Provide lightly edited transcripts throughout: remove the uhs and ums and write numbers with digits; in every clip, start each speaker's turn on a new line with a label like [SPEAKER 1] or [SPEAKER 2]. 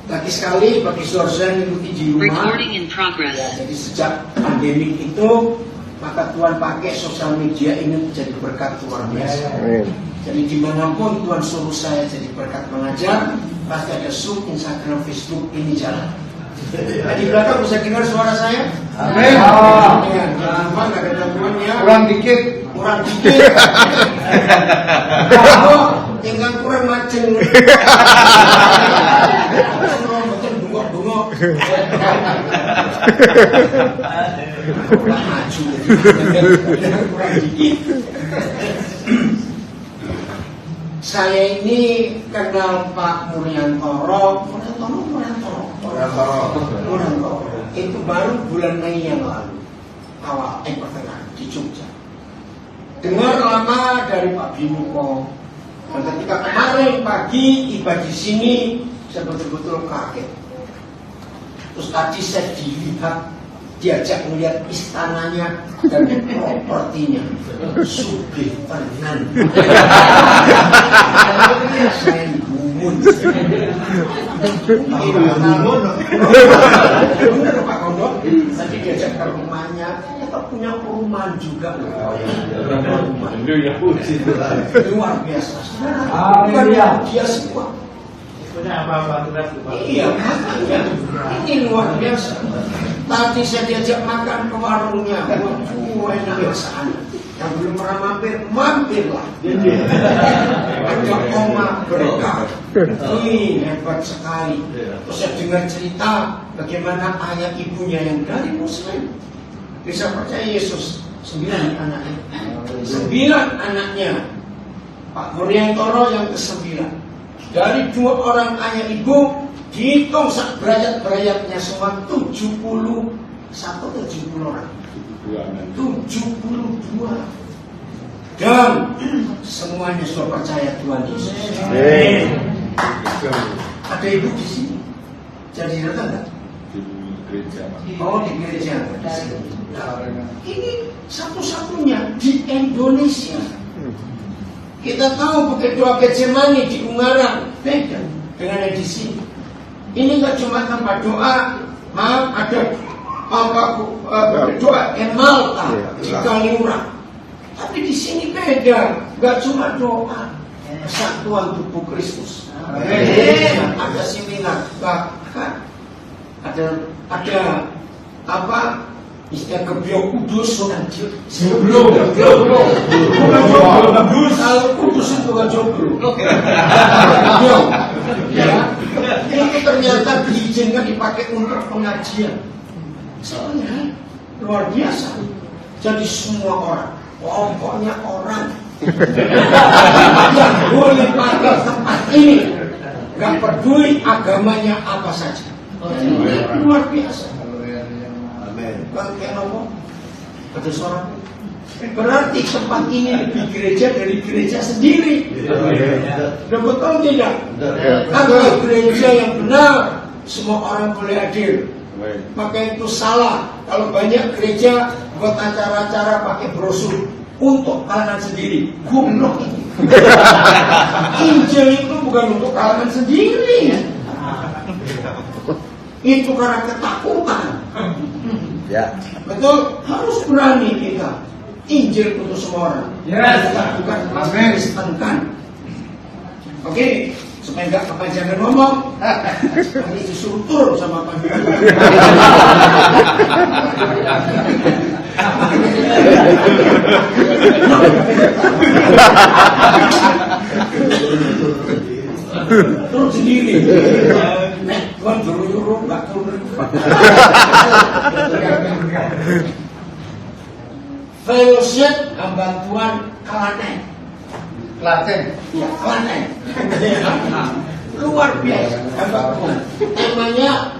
[SPEAKER 1] Lagi sekali bagi saudara yang mengikuti di rumah. Ya, jadi sejak pandemi itu maka Tuhan pakai sosial media ini menjadi berkat luar biasa. Jadi dimanapun Tuhan suruh saya jadi berkat mengajar, pasti ada Zoom, Instagram, Facebook ini jalan. Nah, di belakang bisa dengar suara saya?
[SPEAKER 2] Amin.
[SPEAKER 1] Jangan lupa nggak ada gangguannya.
[SPEAKER 2] Kurang dikit.
[SPEAKER 1] Tinggal kurang macem. Betul bungok-bungok. Maju. Kurang dikit. Saya ini kenal Pak Muryantoro. Itu baru bulan Mei yang lalu, pertengahan di Jogja. Dengar lama dari Pak Bimuko. Dan ketika kemarin pagi tiba di sini, saya betul-betul kaget. Terus tadi saya dilihat, diajak melihat istananya dan propertinya. Sugih tenan. Saya gumun. Benar Pak Kondok. Tadi diajak ke rumahnya, kita punya perumahan juga. Luar biasa. Bukan dia semua. Iya, makanya ini luar biasa. Tadi saya diajak makan ke warungnya, enak rasanya. Yang belum pernah mampirlah. Ada Oma Berkah. Ini hebat sekali. Terus saya dengar cerita bagaimana ayah ibunya yang dari Muslim bisa percaya Yesus. 9 anaknya. 9 anaknya. Pak Muryantoro yang ke-9. Dari 2 orang ayah ibu, dihitung sak berayat-berayatnya semua 71 atau 70 orang. 72. Dan semuanya sudah percaya Tuhan Yesus. Ada ibu di sini. Jadi datang enggak?
[SPEAKER 3] Di gereja.
[SPEAKER 1] Oh, di gereja. Nah, ini satu-satunya di Indonesia. Kita tahu begitu Getsemani di Ungaran, beda dengan yang di sini. Ini nggak cuma tempat doa, ada doa Malta di Kaliurang. Tapi di sini beda, nggak cuma doa, persatuan tubuh Kristus. Ada seminar, bahkan ada apa? Istilah kebiok kudus bukan jomblo. Kalau kudus itu bukan jomblo. Ya, itu ternyata diizinkan dipakai untuk pengajian. Soalnya luar biasa. Jadi semua orang, pokoknya orang yang boleh pakai tempat ini, nggak peduli agamanya apa saja. Luar biasa. Bangkai ngomong, ada suara. Berarti tempat ini lebih gereja dari gereja sendiri. Udah betul tidak? Kalau gereja yang benar, semua orang boleh hadir. Maka itu salah. Kalau banyak gereja buat acara-acara pakai brosur untuk kalangan sendiri. Goblok ini. Injil itu bukan untuk kalangan sendiri. Itu karena ketakutan.
[SPEAKER 2] Ya.
[SPEAKER 1] Betul, harus berani kita. Injil untuk semua orang.
[SPEAKER 2] Yes.
[SPEAKER 1] Bukan Kristenkan. Oke, supaya nggak kepanjangan ngomong. Nanti disuruh turun sama panitia. Turun sendiri. Tuhan suruh nggak turun. Fellowship hamba Tuhan Klaten. Ya, Klaten. Luar biasa hamba Tuhan. Temanya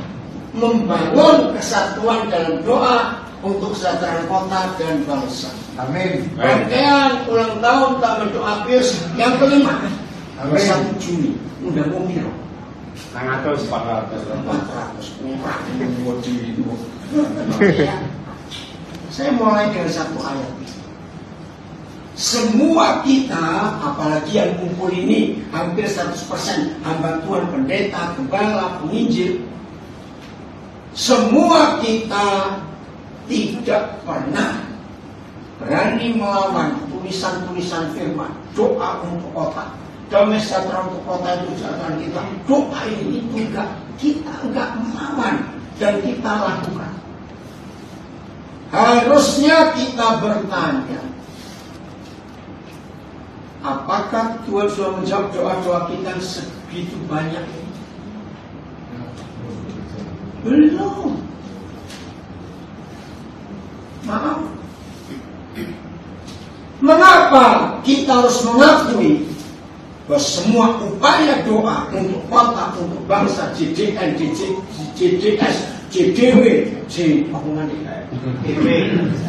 [SPEAKER 1] membangun kesatuan dalam doa untuk kesejahteraan kota dan bangsa.
[SPEAKER 2] Amin.
[SPEAKER 1] Rangkaian ulang tahun Taman Doa Pius yang ke-5. 1 Juni. Udah mau miro.
[SPEAKER 3] 400.
[SPEAKER 1] Saya mulai dari 1 ayat. semua kita, apalagi yang kumpul ini hampir 100% hamba Tuhan, pendeta, gembala, penginjil, semua kita tidak pernah berani melawan tulisan-tulisan firman, doa untuk kota, damai sejahtera untuk kota itu jangan kita. Doa ini juga kita enggak melawan dan kita lakukan. Harusnya kita bertanya, apakah Tuhan sudah menjawab doa-doa kita segitu banyak ini? Belum. Maaf. Mengapa kita harus mengakui bahwa semua upaya doa untuk kota, untuk bangsa, JDN, JDS, JDW,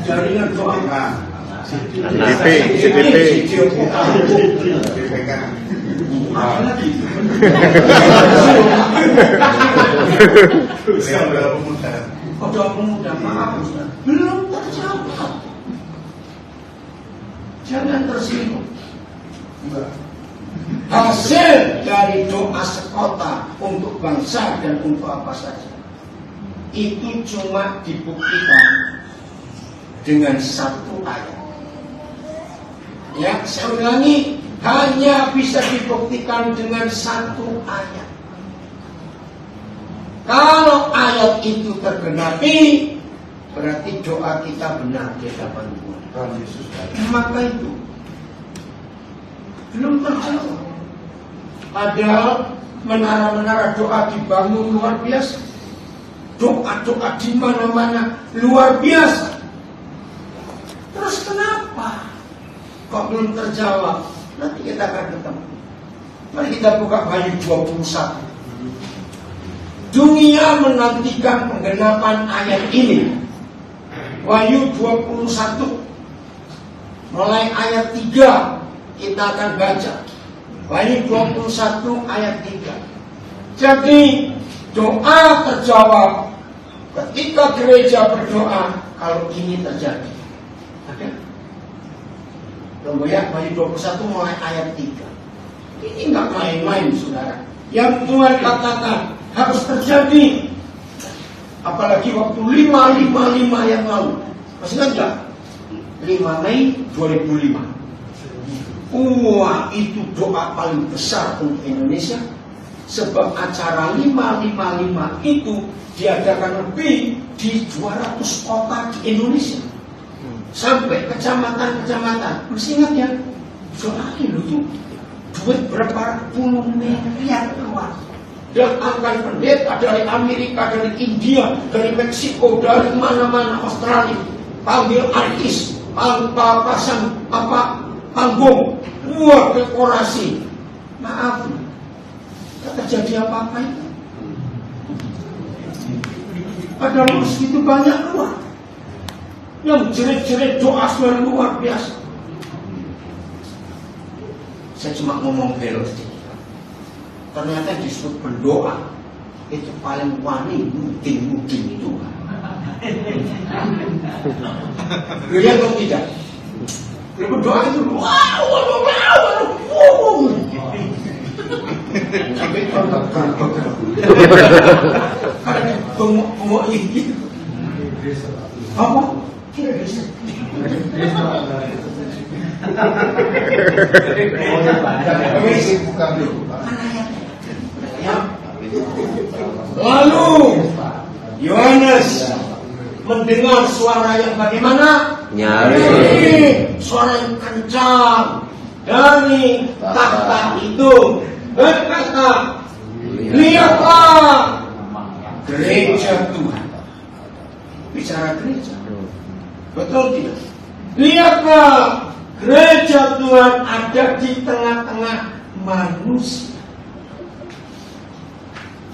[SPEAKER 1] jaringan doa,
[SPEAKER 2] JDP,
[SPEAKER 1] doa pemuda, maaf Ustaz, belum terjawab. Jangan tersinggung. Hasil dari doa sekota untuk bangsa dan untuk apa saja itu cuma dibuktikan dengan satu ayat. Ya, saya ulangi, hanya bisa dibuktikan dengan satu ayat. Kalau ayat itu tergenapi, berarti doa kita benar di hadapan Tuhan. Maka itu belum terjawab. Padahal menara-menara doa dibangun luar biasa, doa-doa di mana-mana luar biasa. Terus kenapa kok belum terjawab? Nanti kita akan ketemu. Mari kita buka Wahyu 21. Dunia menantikan penggenapan ayat ini. Wahyu 21 mulai ayat 3 kita akan baca. Wahyu 21 ayat 3. Jadi doa terjawab ketika gereja berdoa kalau ini terjadi. Oke? Tunggu ya, Wahyu 21 mulai ayat 3. Ini enggak main-main saudara. Yang Tuhan katakan harus terjadi. Apalagi waktu 555 yang lalu. Masih ingat enggak? 5 Mei 2005. Wah, itu doa paling besar untuk Indonesia. Sebab acara 555 itu diadakan lebih di 200 kota di Indonesia. Sampai kecamatan-kecamatan. Masih ingat ya? Soalnya itu duit berapa puluh miliar keluar. Dan akan pendeta dari Amerika, dari India, dari Meksiko, dari mana-mana, Australia, panggil artis, pasang panggung, wah dekorasi. Maaf, tak terjadi apa-apa itu. Padahal segitu banyak keluar. Yang jerit-jerit doa suara luar biasa. Saya cuma ngomong belok sedikit. Ternyata disebut berdoa itu paling wani muding-muding itu. Lihat atau tidak? Kalau berdoa itu wow. Sampai karena bengok ini. Apa? Tidak bisa. Lalu Yohanes mendengar suara yang bagaimana?
[SPEAKER 2] Nyaring.
[SPEAKER 1] Suara yang kencang dari tahta itu berkata, lihatlah gereja Tuhan. Bicara gereja, betul tidak? Lihatlah gereja Tuhan ada di tengah-tengah manusia.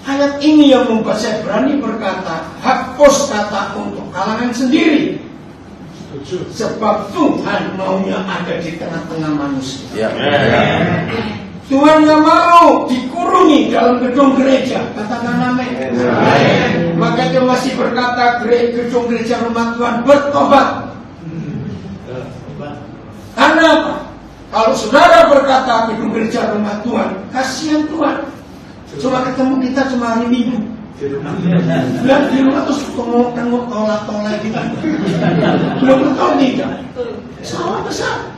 [SPEAKER 1] Ayat ini yang membuat saya berani berkata, hapus kata untuk kalangan sendiri. Sebab Tuhan maunya ada di tengah-tengah manusia.
[SPEAKER 2] Ya.
[SPEAKER 1] Tuhan nggak mau dikurungi dalam gedung gereja. Katakan amin. Maka dia masih berkata, gedung gereja rumah Tuhan bertobat. Karena Karena apa? Kalau saudara berkata gedung gereja rumah Tuhan, kasihan Tuhan. Cuma ketemu kita cuma hari Minggu. Dan di rumah terus tengok tolak gitu. Belum tahu tidak. Salah besar.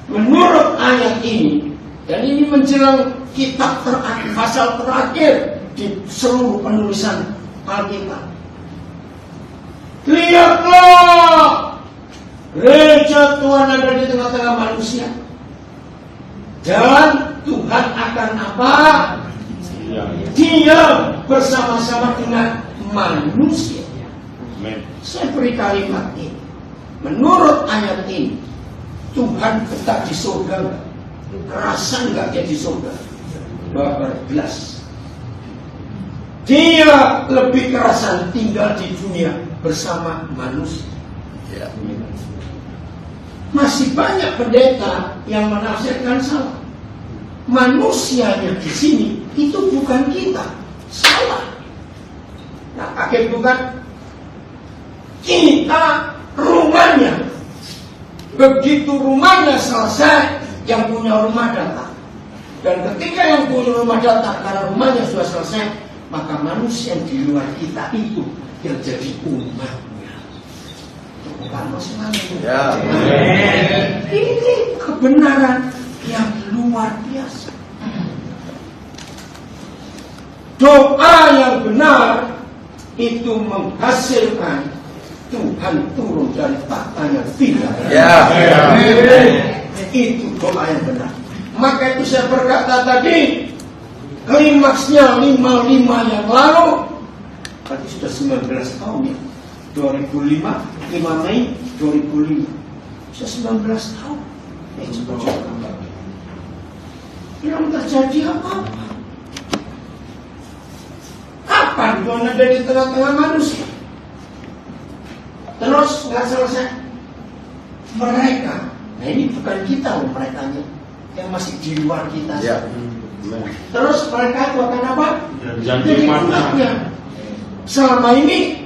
[SPEAKER 1] Menurut ayat ini, dan ini menjelang kitab terakhir, pasal terakhir di seluruh penulisan Alkitab. Lihatlah, gereja Tuhan ada di tengah-tengah manusia. Dan Tuhan akan apa? Dia bersama-sama dengan manusia. Saya beri kalimat ini. Menurut ayat ini, Tuhan tetap di surga enggak? Kerasa enggak dia di surga? 12. Dia lebih kerasan tinggal di dunia bersama manusia. Masih banyak pendeta yang menafsirkan salah. Manusianya di sini itu bukan kita. Salah. Nah, akhir bukan kita rumahnya. Begitu rumahnya selesai, yang punya rumah datang. Dan ketika yang punya rumah datang karena rumahnya sudah selesai, maka manusia di luar kita itu yang jadi umatnya. Bukan masalah. Ini kebenaran yang luar biasa. Doa yang benar itu menghasilkan Tuhan turun dari takhta yang tidak. Itu doa yang benar. Maka itu saya berkata tadi, klimaksnya 55 yang lalu, tadi sudah 19 tahun ya. 2005, 5 Mei 2005. Sudah 19 tahun. Coba. Belum terjadi apa-apa. Kapan Tuhan ada di tengah-tengah manusia? Terus nggak selesai. Mereka, nah ini bukan kita loh merekanya, yang masih di luar kita. Terus mereka itu akan apa? Jadi umatnya. Selama ini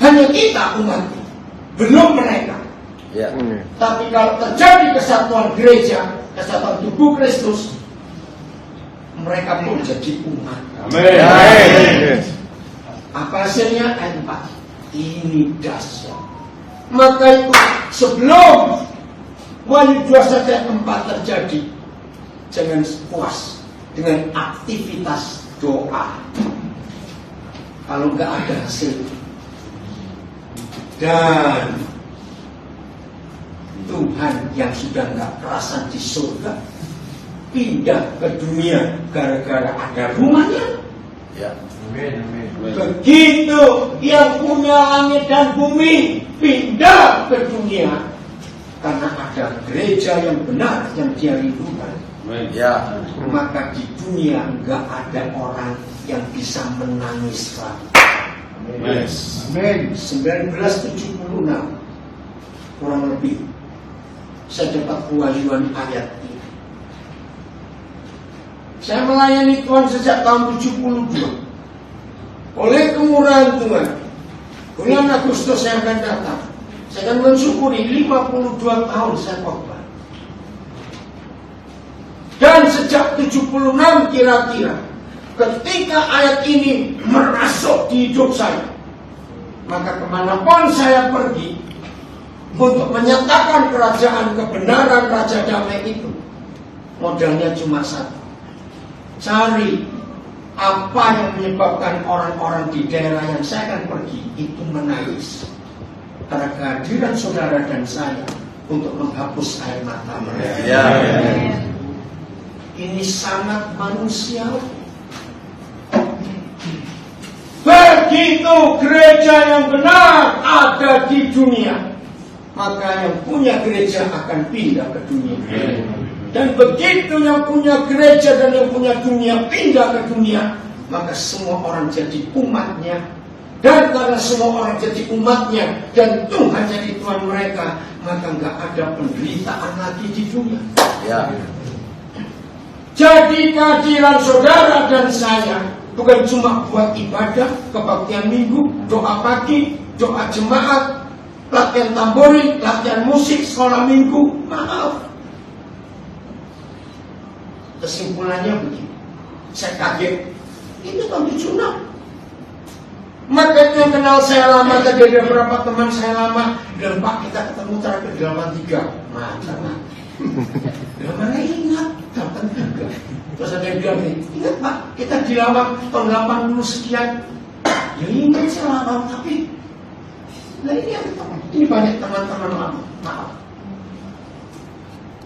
[SPEAKER 1] hanya kita umatnya, belum mereka. Tapi kalau terjadi kesatuan gereja, kesatuan tubuh Kristus, mereka pun jadi umat.
[SPEAKER 3] Amin.
[SPEAKER 1] Apa hasilnya? Ayat 4. Ini dahsyat. Maka itu sebelum Wahyu 21 ayat 4 terjadi, jangan puas dengan aktivitas doa kalau nggak ada hasil. Dan Tuhan yang sudah nggak kerasan di surga pindah ke dunia gara-gara ada rumahnya. Begitu yang punya langit dan bumi pindah ke dunia karena ada gereja yang benar yang dia rindukan. Maka di dunia nggak ada orang yang bisa menangis lagi. Amin. 1976 kurang lebih saya dapat kewahyuan ayat ini. Saya melayani Tuhan sejak tahun 72. Oleh kemurahan Tuhan, bulan Agustus yang akan datang, saya akan mensyukuri 52 tahun saya khotbah. Dan sejak 76 kira-kira, ketika ayat ini merasuk di hidup saya, maka kemanapun saya pergi untuk menyatakan kerajaan kebenaran Raja Damai itu, modalnya cuma satu. Cari apa yang menyebabkan orang-orang di daerah yang saya akan pergi itu menangis karena kehadiran saudara dan saya untuk menghapus air mata mereka. Ini sangat manusiawi. Begitu gereja yang benar ada di dunia, maka yang punya gereja akan pindah ke dunia. Dan begitu yang punya gereja dan yang punya dunia pindah ke dunia, maka semua orang jadi umatnya. Dan karena semua orang jadi umatnya dan Tuhan jadi Tuhan mereka, maka nggak ada penderitaan lagi di dunia. Jadi kehadiran saudara dan saya bukan cuma buat ibadah, kebaktian minggu, doa pagi, doa jemaat, latihan tambori, latihan musik, sekolah minggu. Maaf, Kesimpulannya begini, saya kaget. Itu tahun 76. Maka yang kenal saya lama, tadi ada beberapa teman saya lama. Dan Pak, kita ketemu terakhir 83. Mantap. Ya mana ingat 83. Terus ada yang bilang nih, ingat Pak, kita di Lawang tahun 80 sekian. Ya ingat saya lama, tapi nah ini banyak teman-teman lama. Maaf.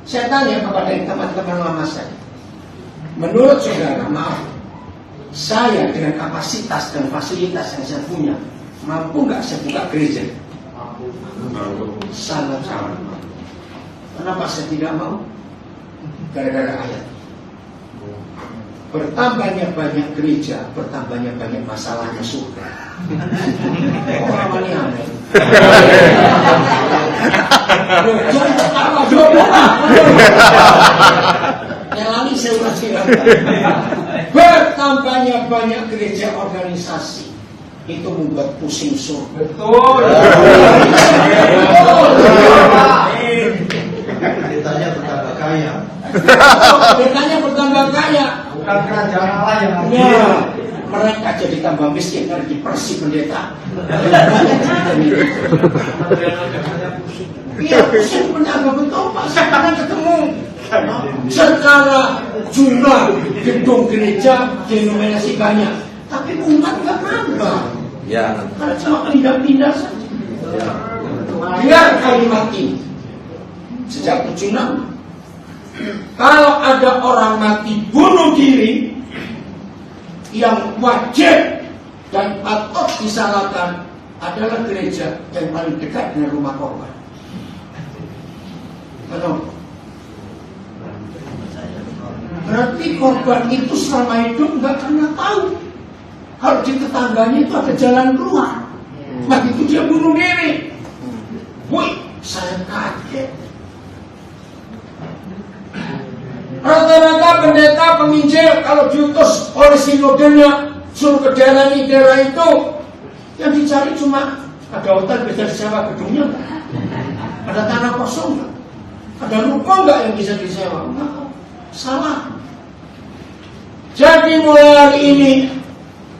[SPEAKER 1] Saya tanya kepada teman-teman lama saya, menurut saudara, maaf, saya dengan kapasitas dan fasilitas yang saya punya, mampu nggak saya buka gereja? Sangat-sangat. Kenapa saya tidak mau? Gara-gara ayat. Bertambahnya banyak gereja, bertambahnya banyak masalahnya surga. Orang ini aneh. Jangan ketawa dulu. Yang lain saya ulangi. Bertambahnya banyak gereja organisasi itu membuat pusing surga. Betul.
[SPEAKER 2] Beritanya bertambah kaya.
[SPEAKER 1] Beritanya bertambah kaya.
[SPEAKER 2] Bukan kerajaan Allah yang
[SPEAKER 1] Ya, mereka jadi tambah miskin karena dipersi pendeta. Iya, pusing pendeta betul Pak. Saya pernah ketemu. Secara jumlah gedung gereja denominasi banyak, tapi umat nggak nambah.
[SPEAKER 3] Ya.
[SPEAKER 1] Karena cuma pindah-pindah saja. Biar kalimat ini sejak 76. Kalau ada orang mati bunuh diri yang wajib dan patut disalahkan adalah gereja yang paling dekat dengan rumah korban. Kenapa? Berarti korban itu selama hidup nggak pernah tahu kalau di tetangganya itu ada jalan keluar. Begitu dia bunuh diri. Woi, saya kaget. Rata-rata pendeta penginjil kalau diutus oleh sinodenya suruh ke daerah ini daerah itu, yang dicari cuma ada hotel bisa disewa gedungnya nggak? Ada tanah kosong nggak? Ada ruko nggak yang bisa disewa? Enggak. Salah. Jadi mulai hari ini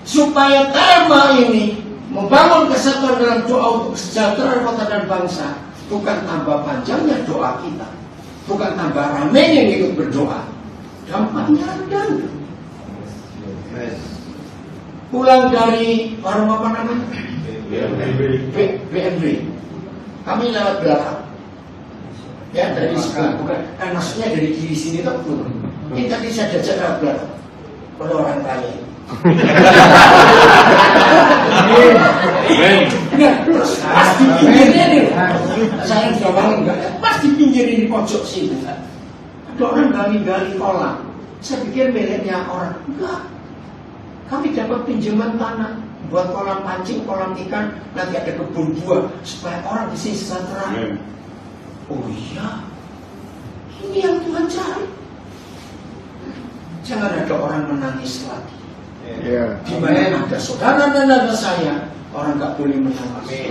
[SPEAKER 1] supaya tema ini membangun kesatuan dalam doa untuk kesejahteraan kota dan bangsa, bukan tambah panjangnya doa kita, bukan tambah ramenya yang ikut berdoa, dampaknya ada. Pulang dari warung apa namanya? BNB. Kami lewat belakang. Ya dari sebelah, bukan kan maksudnya dari kiri sini tuh betul. Ini tadi saya jajak lewat belakang oleh orang kaya. Nah, terus pas di pinggirnya nih, saya sudah bangun enggak? Pas di pinggir ini pojok sini, ada orang gali-gali kolam. Saya pikir miliknya orang, enggak. Kami dapat pinjaman tanah buat kolam pancing, kolam ikan, nanti ada kebun buah supaya orang di sini sejahtera. Oh iya, ini yang Tuhan cari. Jangan ada orang menangis lagi. Di mana ada saudara dan ada saya, orang nggak boleh menangis.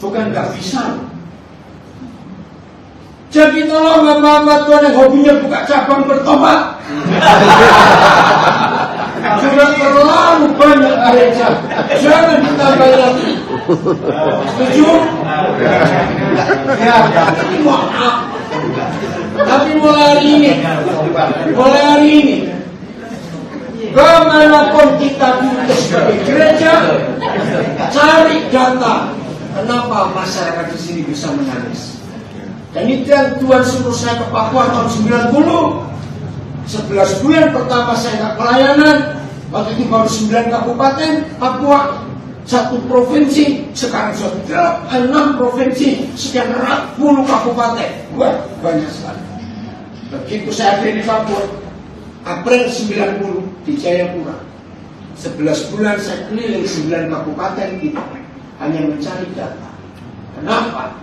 [SPEAKER 1] Bukan nggak bisa. Jadi tolong Bapak Tuhan yang hobinya buka cabang bertobat. Sudah terlalu banyak gereja, jangan ditambah lagi. Setuju? Ya, maaf. Tapi mulai hari ini, kemanapun kita diutus sebagai gereja, cari data kenapa masyarakat di sini bisa menangis. Dan itu yang Tuhan suruh saya ke Papua tahun 90. 11 bulan pertama saya nggak pelayanan. Waktu itu baru 9 kabupaten Papua, 1 provinsi. Sekarang sudah 6 provinsi, sekian 10 kabupaten. Wah, banyak sekali. Begitu saya ada di Papua, April 90 di Jayapura. 11 bulan saya keliling 9 kabupaten itu hanya mencari data. Kenapa?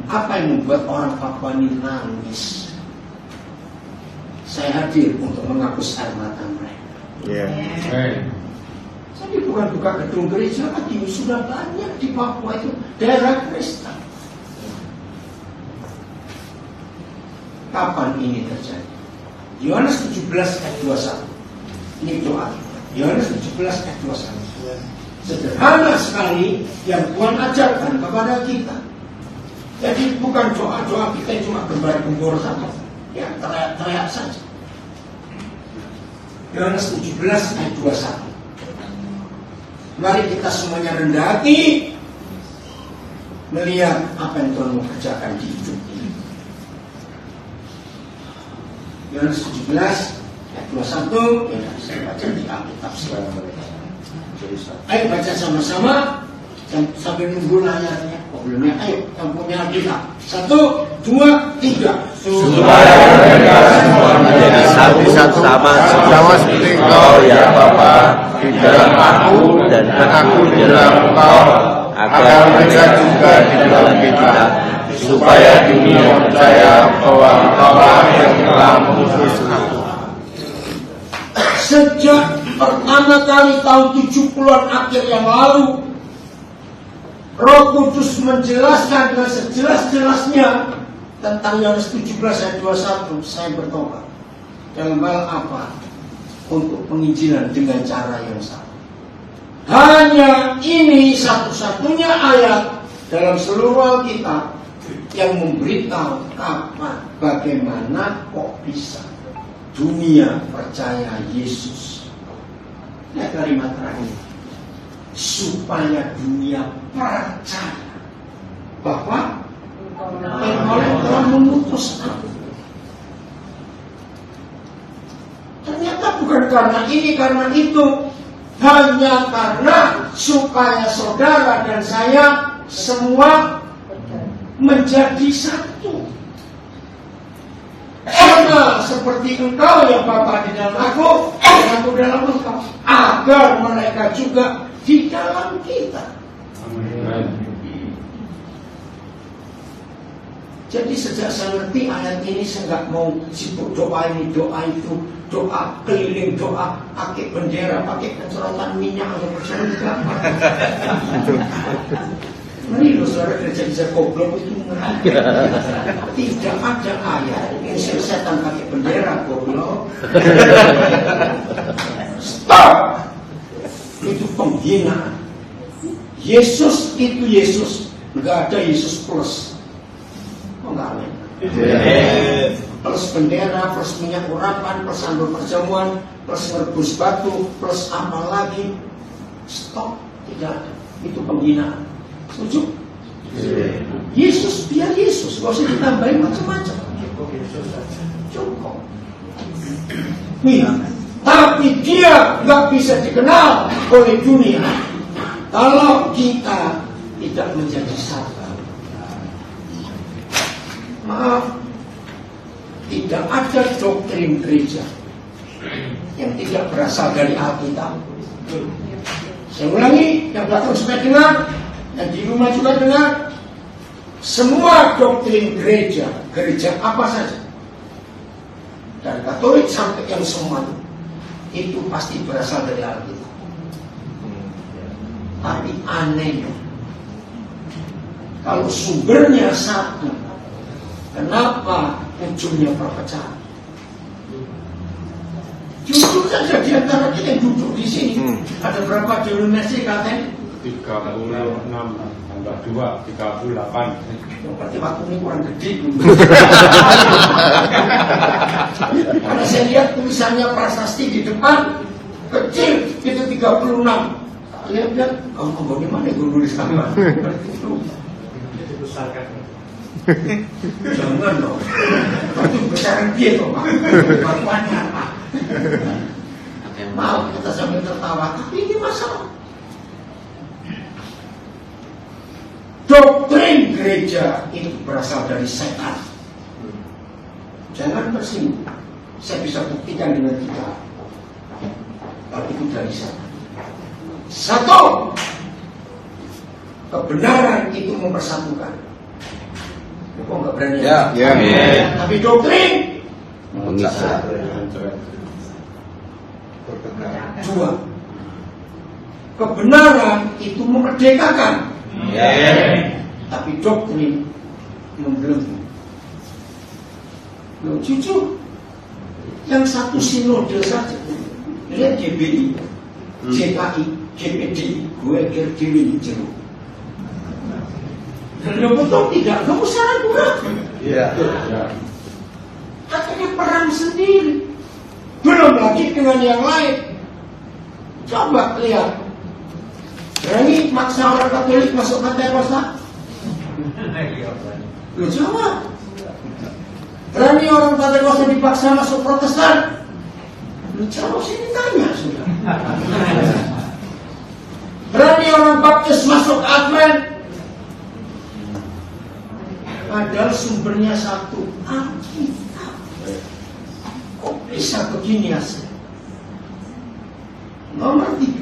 [SPEAKER 1] Apa yang membuat orang Papua ini nangis? Saya hadir untuk menghapus air mata mereka. Jadi bukan buka gedung gereja lagi, sudah banyak di Papua itu daerah Kristen. Kapan ini terjadi? Yohanes 17 ayat 21. Ini doa. Yohanes 17 ayat 21. Sederhana sekali yang Tuhan ajarkan kepada kita. Jadi bukan doa-doa kita cuma gembar-gembor saja, ya teriak-teriak saja. Yohanes 17 ayat 21. Mari kita semuanya rendah hati melihat apa yang Tuhan mau kerjakan di hidup ini. Yohanes 17 ayat 21. Ya, saya baca di Alkitab sekarang. Ayo baca sama-sama sambil nunggu layarnya. Problemnya, ayo yang punya Alkitab. 1, 2, 3.
[SPEAKER 4] Supaya mereka semua menjadi satu sama seperti Engkau ya Bapa di dalam aku dan aku di dalam Engkau, agar mereka juga di dalam kita, supaya dunia percaya bahwa Engkaulah yang telah mengutus aku.
[SPEAKER 1] Sejak pertama kali tahun 70-an akhir yang lalu, Roh Kudus menjelaskan dengan sejelas-jelasnya tentang Yohanes 17 ayat 21. Saya bertobat. Dalam hal apa? Untuk penginjilan dengan cara yang sama. Hanya ini satu-satunya ayat dalam seluruh Alkitab yang memberitahu kapan, bagaimana kok bisa dunia percaya Yesus. Lihat kalimat terakhir. Supaya dunia percaya bahwa Engkau telah mengutus aku. Ternyata bukan karena ini, karena itu. Hanya karena supaya saudara dan saya semua menjadi satu. Sama seperti Engkau ya Bapa di dalam aku, dan aku dalam Engkau, agar mereka juga di dalam kita. Amin. Jadi sejak saya ngerti ayat ini, saya nggak mau sibuk doa ini, doa itu, doa keliling, doa pakai bendera, pakai pencorotan minyak atau percaya juga. Ini loh saudara, gereja bisa goblok itu ngerti. Tidak ada ayat yang setan pakai bendera goblok. Stop. Itu penghinaan. Yesus itu Yesus, nggak ada Yesus plus. Oh nggak ada. Plus bendera, plus minyak urapan, plus sandal perjamuan, plus merebus batu, plus apa lagi? Stop, tidak ada. Itu penghinaan. Setuju? Yesus, biar Yesus, gak usah ditambahin macam-macam. Cukup. Iya. Tapi dia nggak bisa dikenal oleh dunia kalau kita tidak menjadi satu. Maaf, tidak ada doktrin gereja yang tidak berasal dari Alkitab. Saya ulangi, yang belakang supaya dengar, yang di rumah juga dengar. Semua doktrin gereja, gereja apa saja, dari Katolik sampai yang semua, itu pasti berasal dari Alkitab. Tapi anehnya, kalau sumbernya satu, kenapa ujungnya perpecahan? Jujur saja di antara kita yang duduk di sini, ada berapa denominasi katanya?
[SPEAKER 5] 36 tambah 2, 38.
[SPEAKER 1] Berarti waktu ini kurang gede. Karena saya lihat tulisannya prasasti di depan kecil, itu 36. Saya lihat, kamu di mana gue nulis nama? Itu jangan dong. Itu besaran dia tuh Pak. Bakuannya apa? Maaf kita sambil tertawa, tapi ini masalah. Doktrin gereja itu berasal dari setan. Jangan tersinggung. Saya bisa buktikan dengan kita. Kalau itu dari setan. Satu, kebenaran itu mempersatukan. Kok nggak berani?
[SPEAKER 3] Ya.
[SPEAKER 1] Tapi doktrin
[SPEAKER 3] Memisah.
[SPEAKER 1] dua, kebenaran itu memerdekakan. Tapi doktrin membelenggu. Jujur, Yang satu sinode saja. Lihat GBI, JKI, GPDI, gue kiri jeruk. Kalau betul tidak, kamu salah ragu.
[SPEAKER 2] Iya.
[SPEAKER 1] Katanya perang sendiri. Belum lagi dengan yang lain. Coba lihat. Berani maksa orang Katolik masuk Pentakosta? Lu jawab. Berani orang Pentakosta dipaksa masuk Protestan? Lu jawab, sini tanya sudah. Berani orang Baptis masuk Advent? Padahal sumbernya satu, Alkitab. Kok bisa begini hasil? Nomor 3,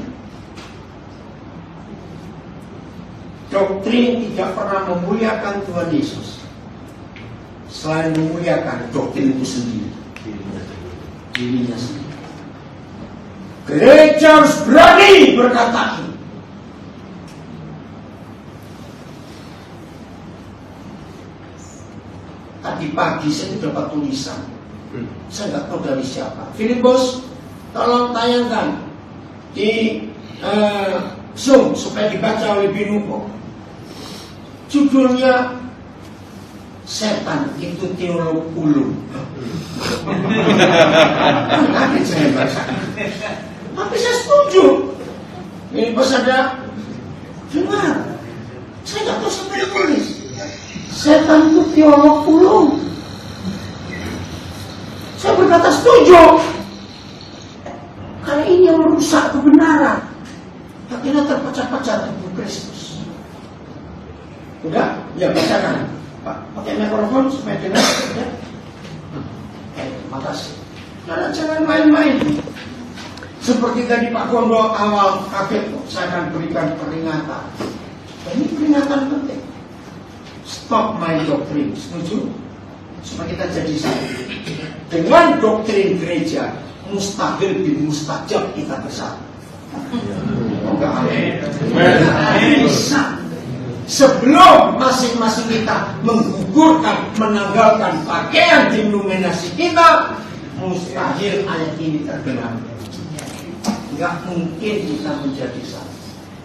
[SPEAKER 1] doktrin tidak pernah memuliakan Tuhan Yesus selain memuliakan doktrin itu sendiri, dirinya sendiri. Gereja harus berani berkata ini. Tadi pagi saya dapat tulisan, saya nggak tahu dari siapa. Filipus, tolong tayangkan di Zoom supaya dibaca oleh Binuko. Judulnya Setan itu Teolog Ulung. Kaget saya baca. Tapi saya setuju. Filipus ada dengar. Saya nggak tahu siapa yang tulis. Setan itu teolog ulung. Saya berkata setuju. Karena ini yang merusak kebenaran. Akhirnya terpecah-pecah tubuh Kristus. Udah? Ya bacakan Pak, pakai mikrofon supaya dengar ya. Makasih. Karena jangan main-main. Seperti tadi Pak Gondo awal kaget, saya akan berikan peringatan. Ini peringatan penting. Stop my doctrine, setuju? Supaya kita jadi satu. Dengan doktrin gereja, mustahil bin mustajab kita bersatu. Enggak bisa. Sebelum masing-masing kita menggugurkan, menanggalkan pakaian denominasi kita, mustahil ayat ini tergerak. Enggak mungkin kita menjadi satu.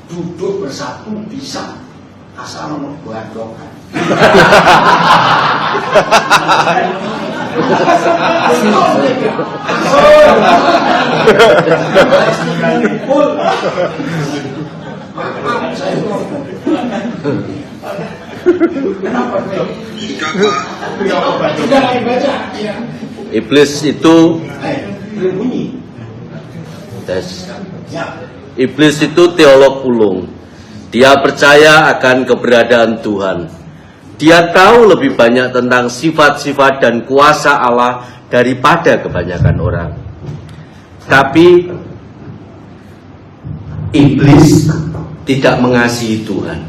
[SPEAKER 1] Duduk bersatu bisa, asal membuat-buatkan.
[SPEAKER 4] Iblis itu Iblis itu teolog ulung. Dia percaya akan keberadaan Tuhan. Dia tahu lebih banyak tentang sifat-sifat dan kuasa Allah daripada kebanyakan orang. Tapi iblis tidak mengasihi Tuhan.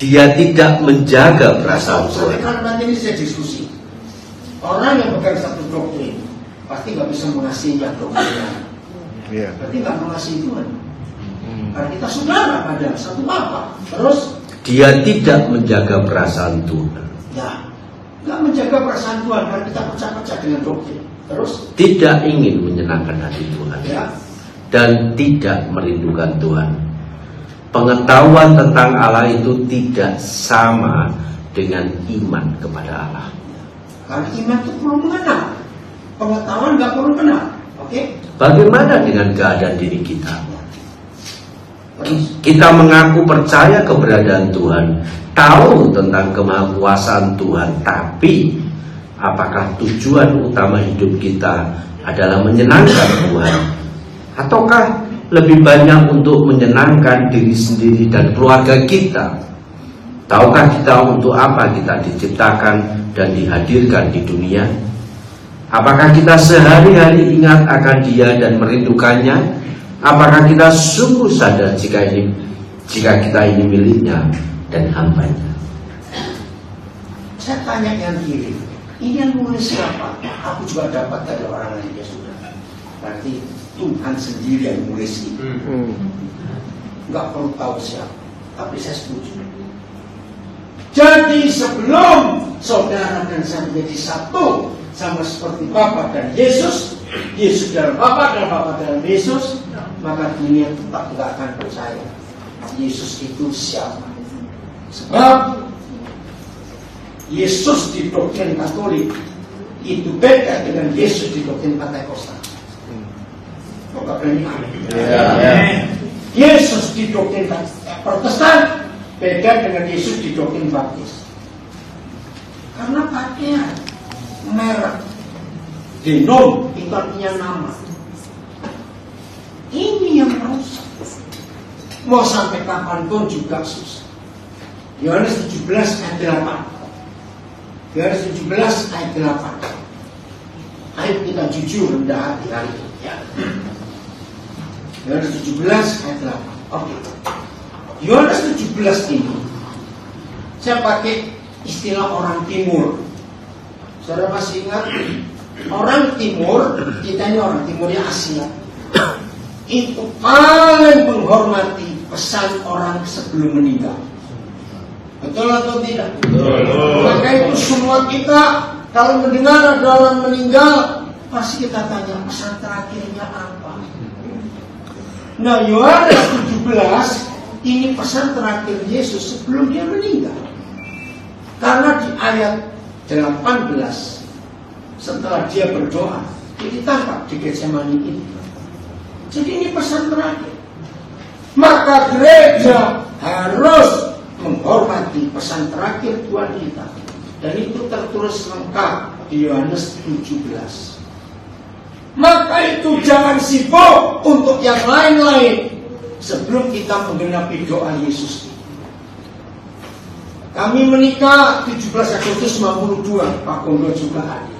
[SPEAKER 4] Dia tidak menjaga perasaan Tuhan.
[SPEAKER 1] Kalau nanti ini saya diskusi. Orang yang pegang satu doktrin pasti nggak bisa mengasihi yang doktrinnya. Berarti nggak mengasihi Tuhan. Karena kita saudara pada satu apa. Terus
[SPEAKER 4] dia tidak menjaga perasaan Tuhan.
[SPEAKER 1] Ya, nggak menjaga perasaan Tuhan karena kita pecah-pecah dengan doktrin. Terus
[SPEAKER 4] tidak ingin menyenangkan hati Tuhan.
[SPEAKER 1] Ya.
[SPEAKER 4] Dan tidak merindukan Tuhan. Pengetahuan tentang Allah itu tidak sama dengan iman kepada Allah.
[SPEAKER 1] Karena iman itu perlu mengenal. Pengetahuan nggak perlu kenal. Oke?
[SPEAKER 4] Bagaimana dengan keadaan diri kita? Kita mengaku percaya keberadaan Tuhan, tahu tentang kemahakuasaan Tuhan, tapi apakah tujuan utama hidup kita adalah menyenangkan Tuhan? Ataukah lebih banyak untuk menyenangkan diri sendiri dan keluarga kita? Tahukah kita untuk apa kita diciptakan dan dihadirkan di dunia? Apakah kita sehari-hari ingat akan Dia dan merindukannya? Apakah kita sungguh sadar jika kita ini miliknya dan hambanya?
[SPEAKER 1] Saya tanya yang kiri, ini yang nulis siapa? Aku juga dapat dari orang lain ya sudah. Berarti Tuhan sendiri yang nulis ini. Nggak perlu tahu siapa, tapi saya setuju. Jadi sebelum saudara dan saya menjadi satu, sama seperti Bapa dan Yesus, Yesus dalam Bapa dan Bapa dalam Yesus, maka dunia tetap tidak akan percaya Yesus itu siapa. Sebab Yesus di doktrin Katolik itu beda dengan Yesus di doktrin Pentakosta. Yesus di doktrin Protestan beda dengan Yesus di doktrin Baptis. Karena pakaian, merek, denom itu artinya nama. Ini yang merusak. Mau sampai kapanpun juga susah. Yohanes 17 ayat 8. Yohanes 17 ayat 8. Ayo kita jujur rendah hati hari ini. Ya. Yohanes 17 ayat 8. Oke. Yohanes 17 ini saya pakai istilah orang timur. Saudara masih ingat? Orang timur, kita ini orang timurnya Asia, itu paling menghormati pesan orang sebelum meninggal. Betul atau tidak? Betul. Maka itu semua kita kalau mendengar ada orang meninggal, pasti kita tanya pesan terakhirnya apa. Nah, Yohanes 17 ini pesan terakhir Yesus sebelum dia meninggal. Karena di ayat 18 setelah dia berdoa, dia ditangkap di Getsemani ini. Jadi ini pesan terakhir. Maka gereja harus menghormati pesan terakhir Tuhan kita. Dan itu tertulis lengkap di Yohanes 17. Maka itu jangan sibuk untuk yang lain-lain sebelum kita menggenapi doa Yesus. Kami menikah 17 Agustus 52, Pak Kondo juga hadir.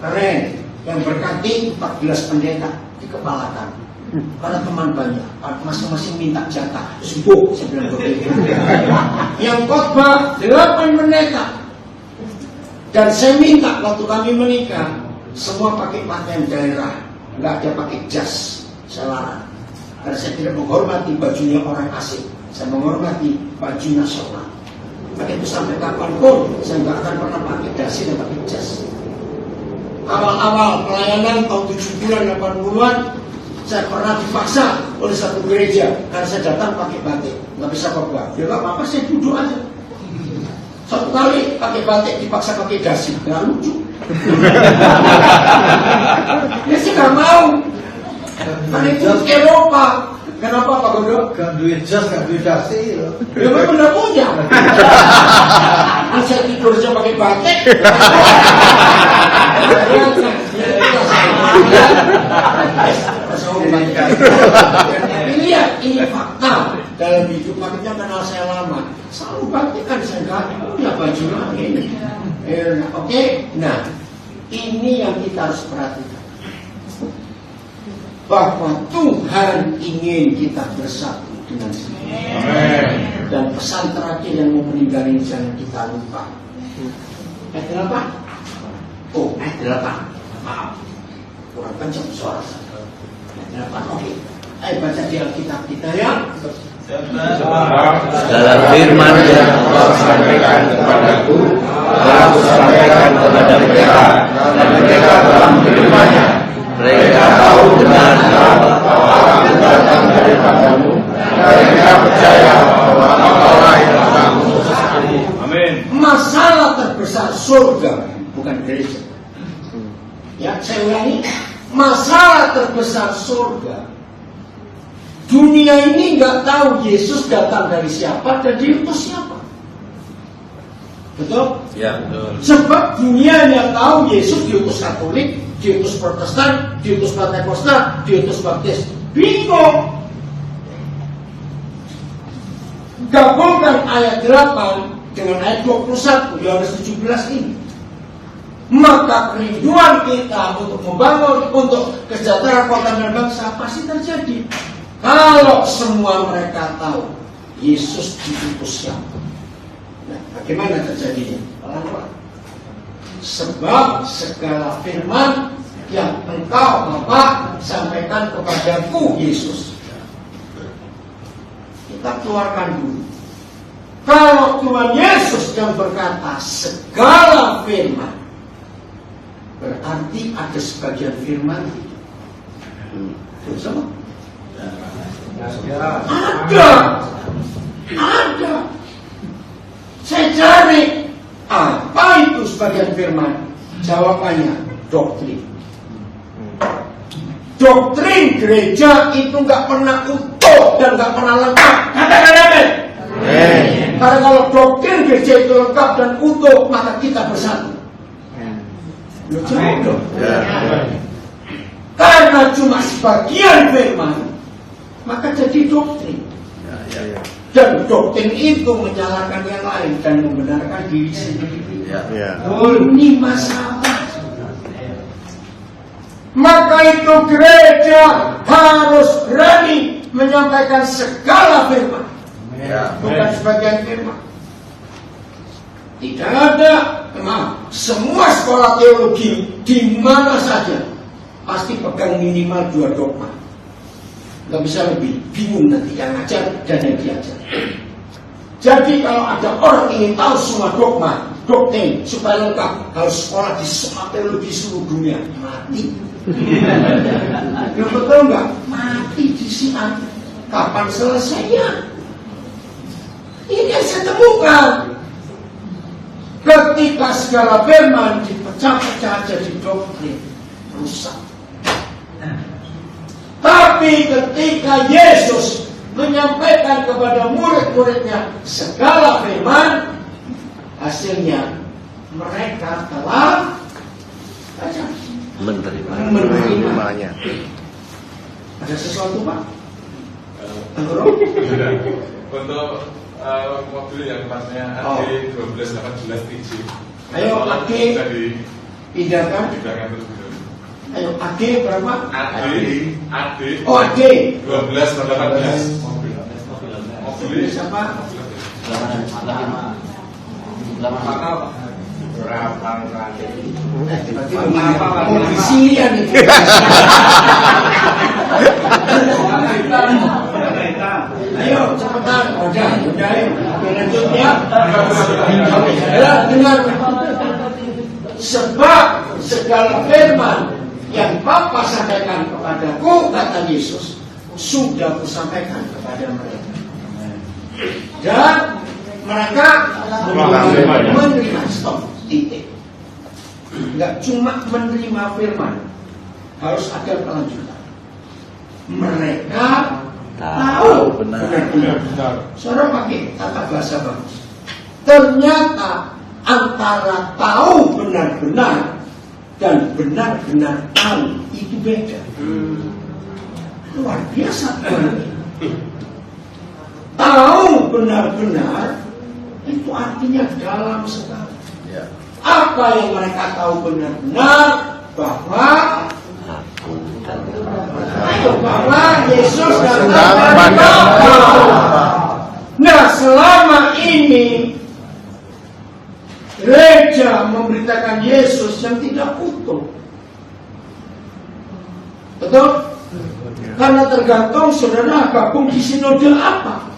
[SPEAKER 1] Keren, yang berkati 14 pendeta di kepala kami. Para teman banyak, masing-masing minta jatah. Sibuk, saya bilang begitu. Yang khotbah 8 pendeta. Dan saya minta waktu kami menikah, semua pakai pakaian daerah, nggak ada pakai jas. Saya larang. Karena saya tidak menghormati bajunya orang asing, saya menghormati baju nasional. Maka itu sampai kapanpun saya nggak akan pernah pakai dasi dan pakai jas. Awal-awal pelayanan tahun 70-an 80-an, saya pernah dipaksa oleh satu gereja karena saya datang pakai batik, nggak bisa khotbah. Ya nggak apa-apa, saya duduk aja. Satu kali pakai batik dipaksa pakai dasi, nggak lucu. Ya sih nggak mau. Karena itu Eropa. Kenapa Pak Gondo?
[SPEAKER 2] Gak duit jas, gak duit dasi.
[SPEAKER 1] Ya memang udah punya. Saya tidur aja pakai batik. Tapi lihat, ini fakta dalam hidup. Makanya kenal saya lama, selalu batik kan saya nggak punya baju lagi. Oke, nah ini yang kita harus perhatikan. Bahwa Tuhan ingin kita bersatu dengan dia. Dan pesan terakhir yang mau meninggal ini jangan kita lupa. Ayat 8. Oh, ayat 8. Maaf, kurang kencang suara saya. Ayat 8. Oke. Ayo baca di Alkitab kita ya.
[SPEAKER 4] Dalam firman yang Engkau sampaikan kepadaku, telah kusampaikan kepada mereka, dan mereka telah menerimanya. Mereka tahu benar bahwa aku datang daripadamu, dan mereka percaya bahwa Engkaulah yang telah mengutus aku.
[SPEAKER 5] Amin.
[SPEAKER 1] Masalah terbesar surga bukan gereja. Ya, saya ulangi. Masalah terbesar surga. Dunia ini nggak tahu Yesus datang dari siapa dan diutus siapa. Betul?
[SPEAKER 4] Ya, betul.
[SPEAKER 1] Sebab dunia yang tahu Yesus diutus Katolik, diutus Protestan, diutus Pentakosta, diutus Baptis. Bingung. Gabungkan ayat 8 dengan ayat 21 Yohanes 17 ini. Maka kerinduan kita untuk membangun, untuk kesejahteraan kota dan bangsa pasti terjadi. Kalau semua mereka tahu Yesus diutus siapa. Nah, bagaimana terjadinya? Pelan-pelan. Sebab segala firman yang Engkau Bapa sampaikan kepadaku Yesus. Kita keluarkan dulu. Kalau Tuhan Yesus yang berkata segala firman, Berarti ada sebagian firman. Bersama? Ada. Saya cari apa itu sebagian firman. Jawabannya doktrin. Doktrin gereja itu nggak pernah utuh dan nggak pernah lengkap. Katakan amin. Karena kalau doktrin gereja itu lengkap dan utuh, maka kita bersatu. Lu jawab dong. Karena cuma sebagian firman, maka jadi doktrin. Dan doktrin itu menyalahkan yang lain dan membenarkan diri sendiri. Ini masalah. Maka itu gereja harus berani menyampaikan segala firman, bukan sebagian firman. Tidak ada, semua sekolah teologi di mana saja pasti pegang minimal 2 dogma. Nggak bisa lebih, bingung nanti yang ngajar dan yang diajar. Jadi kalau ada orang ingin tahu semua dogma, doktrin supaya lengkap, harus sekolah di semua teologi seluruh dunia. Mati. Yang betul nggak? Mati di sini. Kapan selesainya? Ini yang saya temukan. Ketika segala firman dipecah-pecah jadi doktrin, rusak. Tapi ketika Yesus menyampaikan kepada murid-muridnya segala firman, hasilnya mereka telah
[SPEAKER 4] menerimanya.
[SPEAKER 1] Ada sesuatu, Pak?
[SPEAKER 6] Untuk mobil yang pasnya AD 1218 TJ.
[SPEAKER 1] Ayo AD pindahkan. Ayo AD berapa?
[SPEAKER 6] AD.
[SPEAKER 1] Oh AD
[SPEAKER 6] 1218.
[SPEAKER 1] Mobil siapa? Mobil Sirian itu. Ayo cepetan, udah, lanjutnya. Dengar, sebab segala firman yang Bapa sampaikan kepadaku, kata Yesus, sudah kusampaikan kepada mereka. Dan mereka menerima, stop, titik. Enggak cuma menerima firman, harus ada kelanjutan. Mereka tahu benar-benar. Saudara pakai kata bahasa bagus. Ternyata antara tahu benar-benar dan benar-benar tahu itu beda. Luar biasa. Tahu benar-benar itu artinya dalam sekali. Apa yang mereka tahu benar-benar bahwa Yesus datang dari Bapa. Nah, selama ini gereja memberitakan Yesus yang tidak utuh. Betul? Karena tergantung saudara gabung di sinode apa.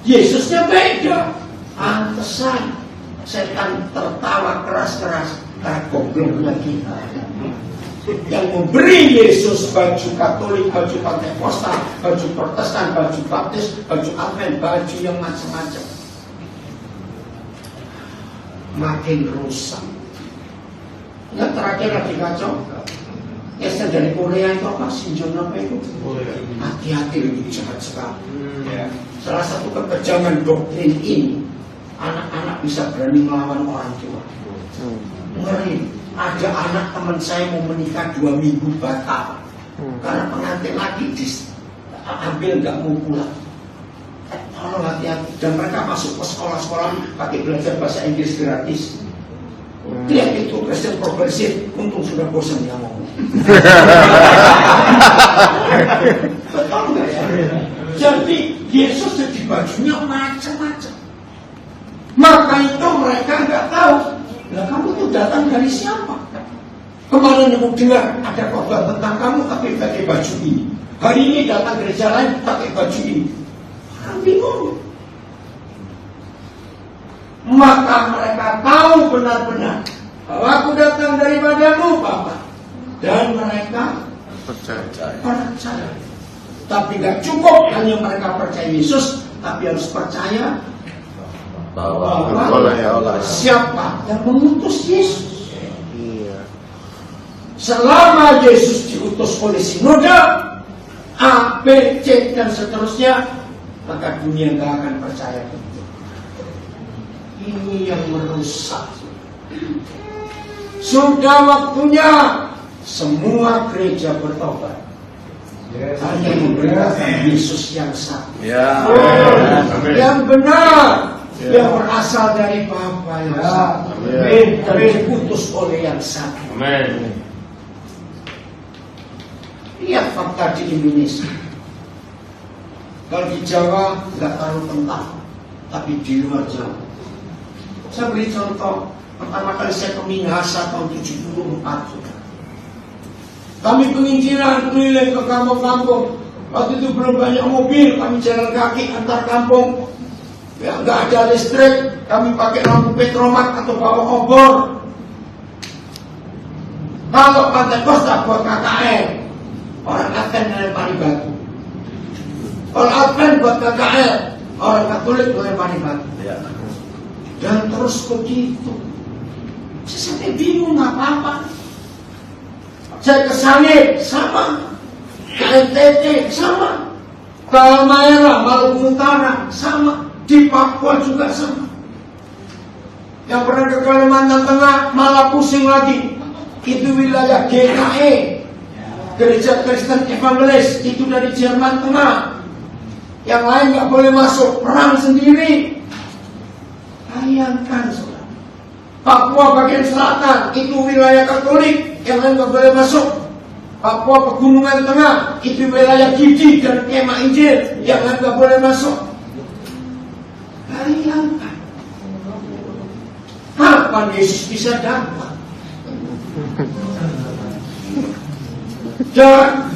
[SPEAKER 1] Yesusnya beda. Pantesan setan tertawa keras-keras karena goblok lagi. Yang memberi Yesus baju Katolik, baju Pentakosta, baju Protestan, baju Baptis, baju Advent, baju yang macam-macam, makin rusak. Yang terakhir lagi kacau. Esnya dari Korea itu apa? Sinjong apa itu? Hati-hati, itu jahat sekali. Salah satu kekejaman doktrin ini, anak-anak bisa berani melawan orang tua. Ngeri. Ada anak teman saya mau menikah 2 minggu batal karena pengantin lagi ambil nggak mau pulang. Tolong hati-hati. Dan mereka masuk ke sekolah-sekolah pakai belajar bahasa Inggris gratis. Lihat itu Kristen progresif, untung sudah bosan dia ngomong. Betul nggak ya? Jadi Yesus jadi bajunya macam-macam. Maka itu mereka nggak tahu. Nah, kamu itu datang dari siapa? Kemarin aku dengar ada khotbah tentang kamu tapi pakai baju ini. Hari ini datang gereja lain pakai baju ini. Orang bingung. Maka mereka tahu benar-benar bahwa aku datang daripadamu Bapa, dan mereka percaya. Tapi gak cukup hanya mereka percaya Yesus, tapi harus percaya bahwa siapa yang mengutus Yesus. Selama Yesus diutus oleh sinode A, B, C dan seterusnya, maka dunia gak akan percaya itu. Ini yang merusak. Sudah waktunya semua gereja bertobat. Hanya memberitakan Yesus yang satu, yang benar, yang berasal dari Bapa yang satu, dan diutus oleh yang satu. Lihat fakta di Indonesia. Kalau di Jawa nggak terlalu kental, tapi di luar Jawa. Saya beri contoh. Pertama kali saya ke Minahasa tahun 74. Kami penginjilan keliling ke kampung-kampung. Waktu itu belum banyak mobil, kami jalan kaki antar kampung. Ya, nggak ada listrik, kami pakai lampu petromak atau bawa obor. Kalau Pantai Kosta buat KKL, orang Advent melempari batu. Kalau Advent buat KKL, orang Katolik melempari batu. Dan terus begitu. Saya sampai bingung apa-apa. Saya ke Sanib sama, ke NTT sama, ke Halmahera, Maluku Utara sama, di Papua juga sama. Yang pernah ke Kalimantan Tengah malah pusing lagi. Itu wilayah GKE, Gereja Kristen Evangelis, itu dari Jerman Tengah. Yang lain nggak boleh masuk, perang sendiri. Bayangkan, saudara. Papua bagian selatan itu wilayah Katolik, yang lain nggak boleh masuk. Papua Pegunungan Tengah itu wilayah Gidi dan Kemah Injil, yang lain nggak boleh masuk. Bayangkan, kapan Yesus bisa dapat? Dan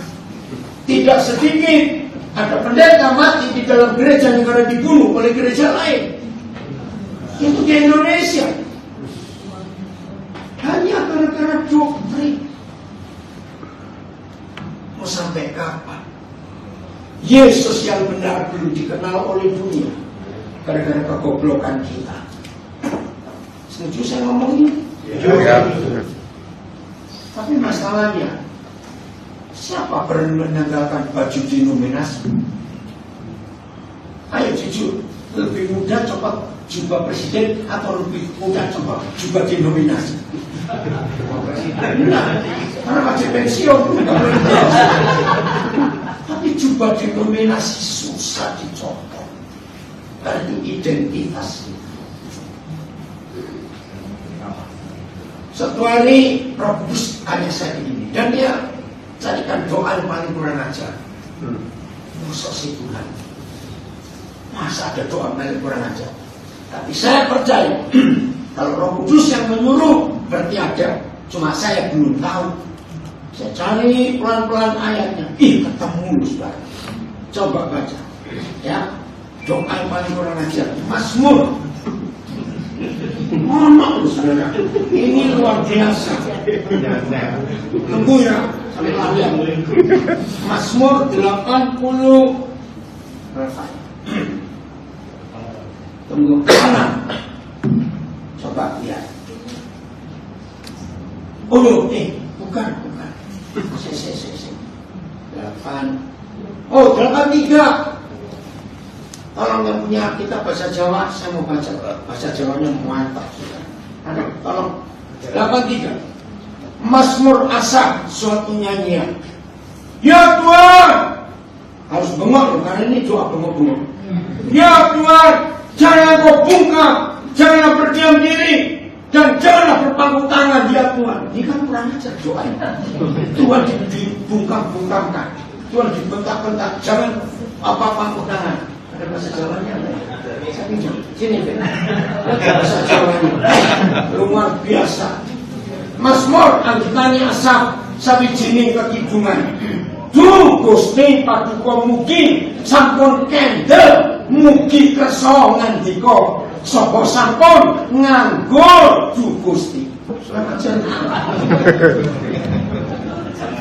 [SPEAKER 1] tidak sedikit ada pendeta mati di dalam gereja yang ada dibunuh oleh gereja lain. Itu di Indonesia. Hanya gara-gara doktrin. Mau sampai kapan Yesus yang benar belum dikenal oleh dunia gara-gara kegoblokan kita? Setuju saya ngomong ini? Ya. Tapi masalahnya, siapa berani menanggalkan baju denominasi? Ayo jujur, lebih mudah coba jubah presiden atau lebih mudah coba jubah denominasi? Nah, karena masih pensiun. Tapi jubah denominasi susah dicopot karena itu identitas. Satu hari Roh Kudus hanya saya begini, dan dia carikan doa yang paling kurang ajar. Musuh si Tuhan, masa ada doa paling kurang ajar? Tapi saya percaya kalau Roh Kudus yang menyuruh berarti ada. Cuma saya belum tahu. Saya cari pelan-pelan ayatnya. Ketemu saudara. Coba baca. Ya, doa yang paling kurang ajar. Mazmur. Mana saudara? Ini luar biasa. Tunggu ya. Sampai latihan. Mazmur 80 berapa? Tunggu. Coba lihat. Bukan. 83. Tolong yang punya kitab bahasa Jawa, saya mau baca bahasa Jawanya mantap. Tolong 83. Mazmur Asaf, suatu nyanyian. Ya Tuhan, harus bengok loh, karena ini doa bengok-bengok. Ya Tuhan, jangan kau bungkam, jangan berdiam diri, dan janganlah berpangku tangan. Ya Tuhan, ini kan kurang ajar doanya. Tuhan dibungkam-bungkamkan, Tuhan dibentak-bentak, jangan pangku tangan. Ada bahasa Jawanya? Saya pinjam. Sini, bahasa Jawanya luar biasa. Mazmur anggitane Asaf sawijining kekidungan. Duh Gusti paduka mugi sampun kendel, mugi kersa ngandika sapa sampun nganggo duh Gusti. Selamat jalan.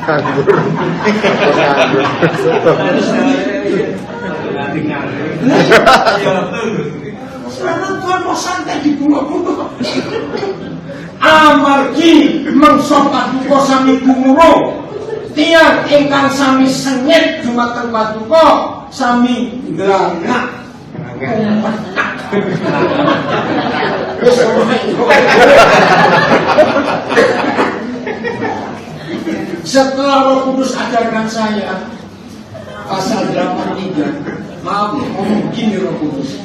[SPEAKER 3] Nganggur.
[SPEAKER 1] Selamat Tuhan mau santai di bunga-bunga. Amargi mengsopat duka sami gumuro. Tiang ingkang sami sengit dumateng paduka sami nglangak. Setelah Roh Kudus ajarkan saya pasal 83, maaf ngomong gini Roh Kudus,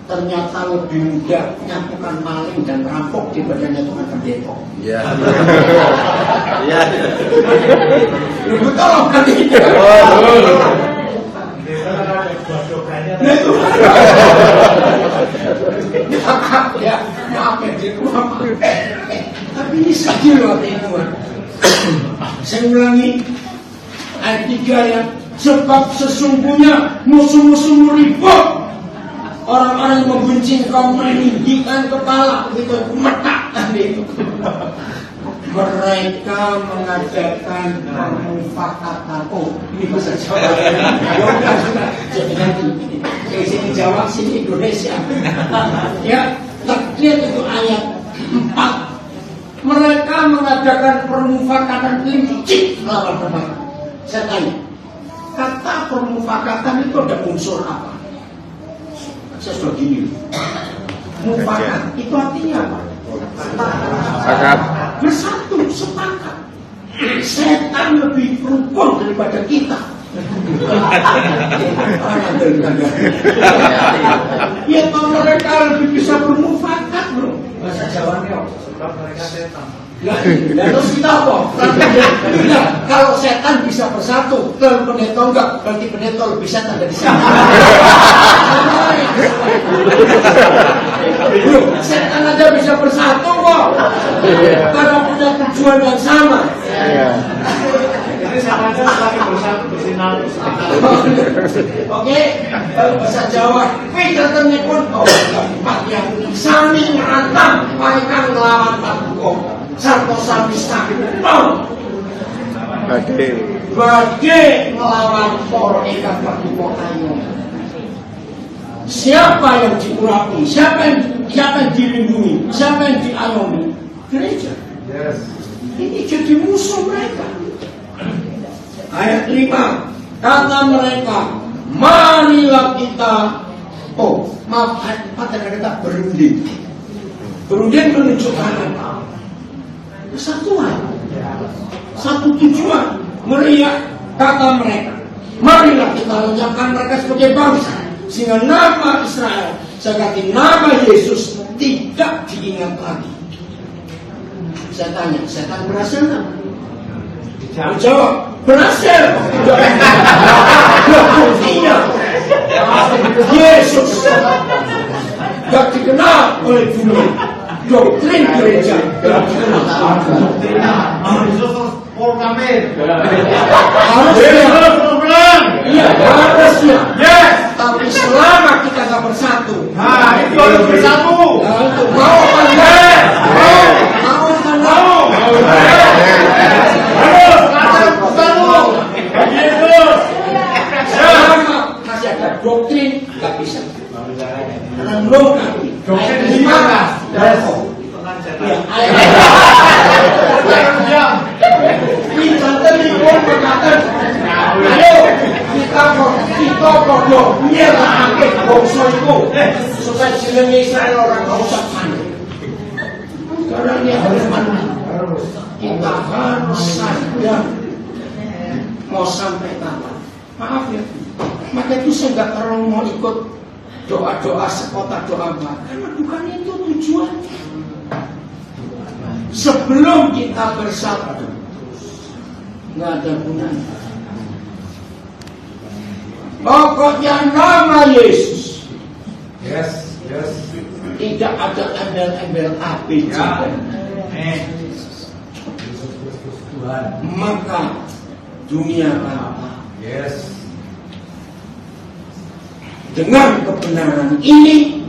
[SPEAKER 1] ternyata lebih mudah menyatukan maling dan rampok daripada menyatukan pendeta.
[SPEAKER 4] Ya.
[SPEAKER 1] Lu tolong kan itu. Maaf ya, tapi ini sedih loh teman. Saya ulangi ayat 3 ya. Sebab sesungguhnya musuh-musuhmu ribut, orang-orang yang membenci kau meninggikan kepala, itu metakkan itu. Mereka mengadakan permufakatan. Oh, ini bahasa Jawa. Jadi nanti sini Jawa, sini Indonesia. Ya, lihat itu ayat 4. Mereka mengadakan permufakatan licik lawan mereka. Saya tanya, kata permufakatan itu ada unsur apa? Saya sudah gini. Mufakat itu artinya apa?
[SPEAKER 3] Sepakat.
[SPEAKER 1] Bersatu, sepakat. Setan lebih rukun daripada kita. Ya, kalau mereka lebih bisa bermufakat, bro. Bahasa Jawanya, mereka setan. Terus kita apa? Kalau setan bisa bersatu, kalau pendeta enggak, berarti pendeta lebih setan dari sana. Setan aja bisa bersatu kok. Karena punya tujuan yang sama. Jadi sama aja lagi bersatu bersinar. Oke, bahasa Jawa. Pidatone pun tempat yang sami ngantang, mereka ngelawan paduka. Sarto sami sakit bagi melawan para ingkang paduka ayo. Siapa yang diurapi? Siapa yang dilindungi? Siapa yang diayomi? Gereja. Yes. Ini jadi musuh mereka. Ayat 5, kata mereka, marilah kita. Oh, maaf, ayat 4 kata berunding. Berunding menunjukkan apa? Kesatuan, satu tujuan. Meriah, kata mereka, marilah kita lenyapkan mereka sebagai bangsa, sehingga nama Israel, sekali nama Yesus tidak diingat lagi. Saya tanya, setan berhasil nggak? Jawab, berhasil. Buktinya, Yesus gak dikenal oleh dunia. Doktrin gereja gak dikenal. Harusnya. Yes. Tapi selama kita gak bersatu,
[SPEAKER 5] itu harus bersatu.
[SPEAKER 1] Mau apa enggak? Mau apa enggak? Harus bersatu. Yesus. Selama masih ada doktrin gak bisa. Karena belum kami. Doktrin di mana? Kita telipon berkata, ayo kita kok biar angkat bangsa itu supaya jenenge Israel orang kau panik. Karena ini harus panik. Kita harus sadar mau sampai kapan. Maaf ya, maka itu saya nggak terlalu mau ikut doa-doa sekota doa karena bukan itu tujuannya. Sebelum kita bersatu, nggak ada gunanya. Pokoknya nama Yesus.
[SPEAKER 5] Yes.
[SPEAKER 1] Tidak ada embel-embel ABC. Maka dunia apa?
[SPEAKER 5] Yes.
[SPEAKER 1] Dengan kebenaran ini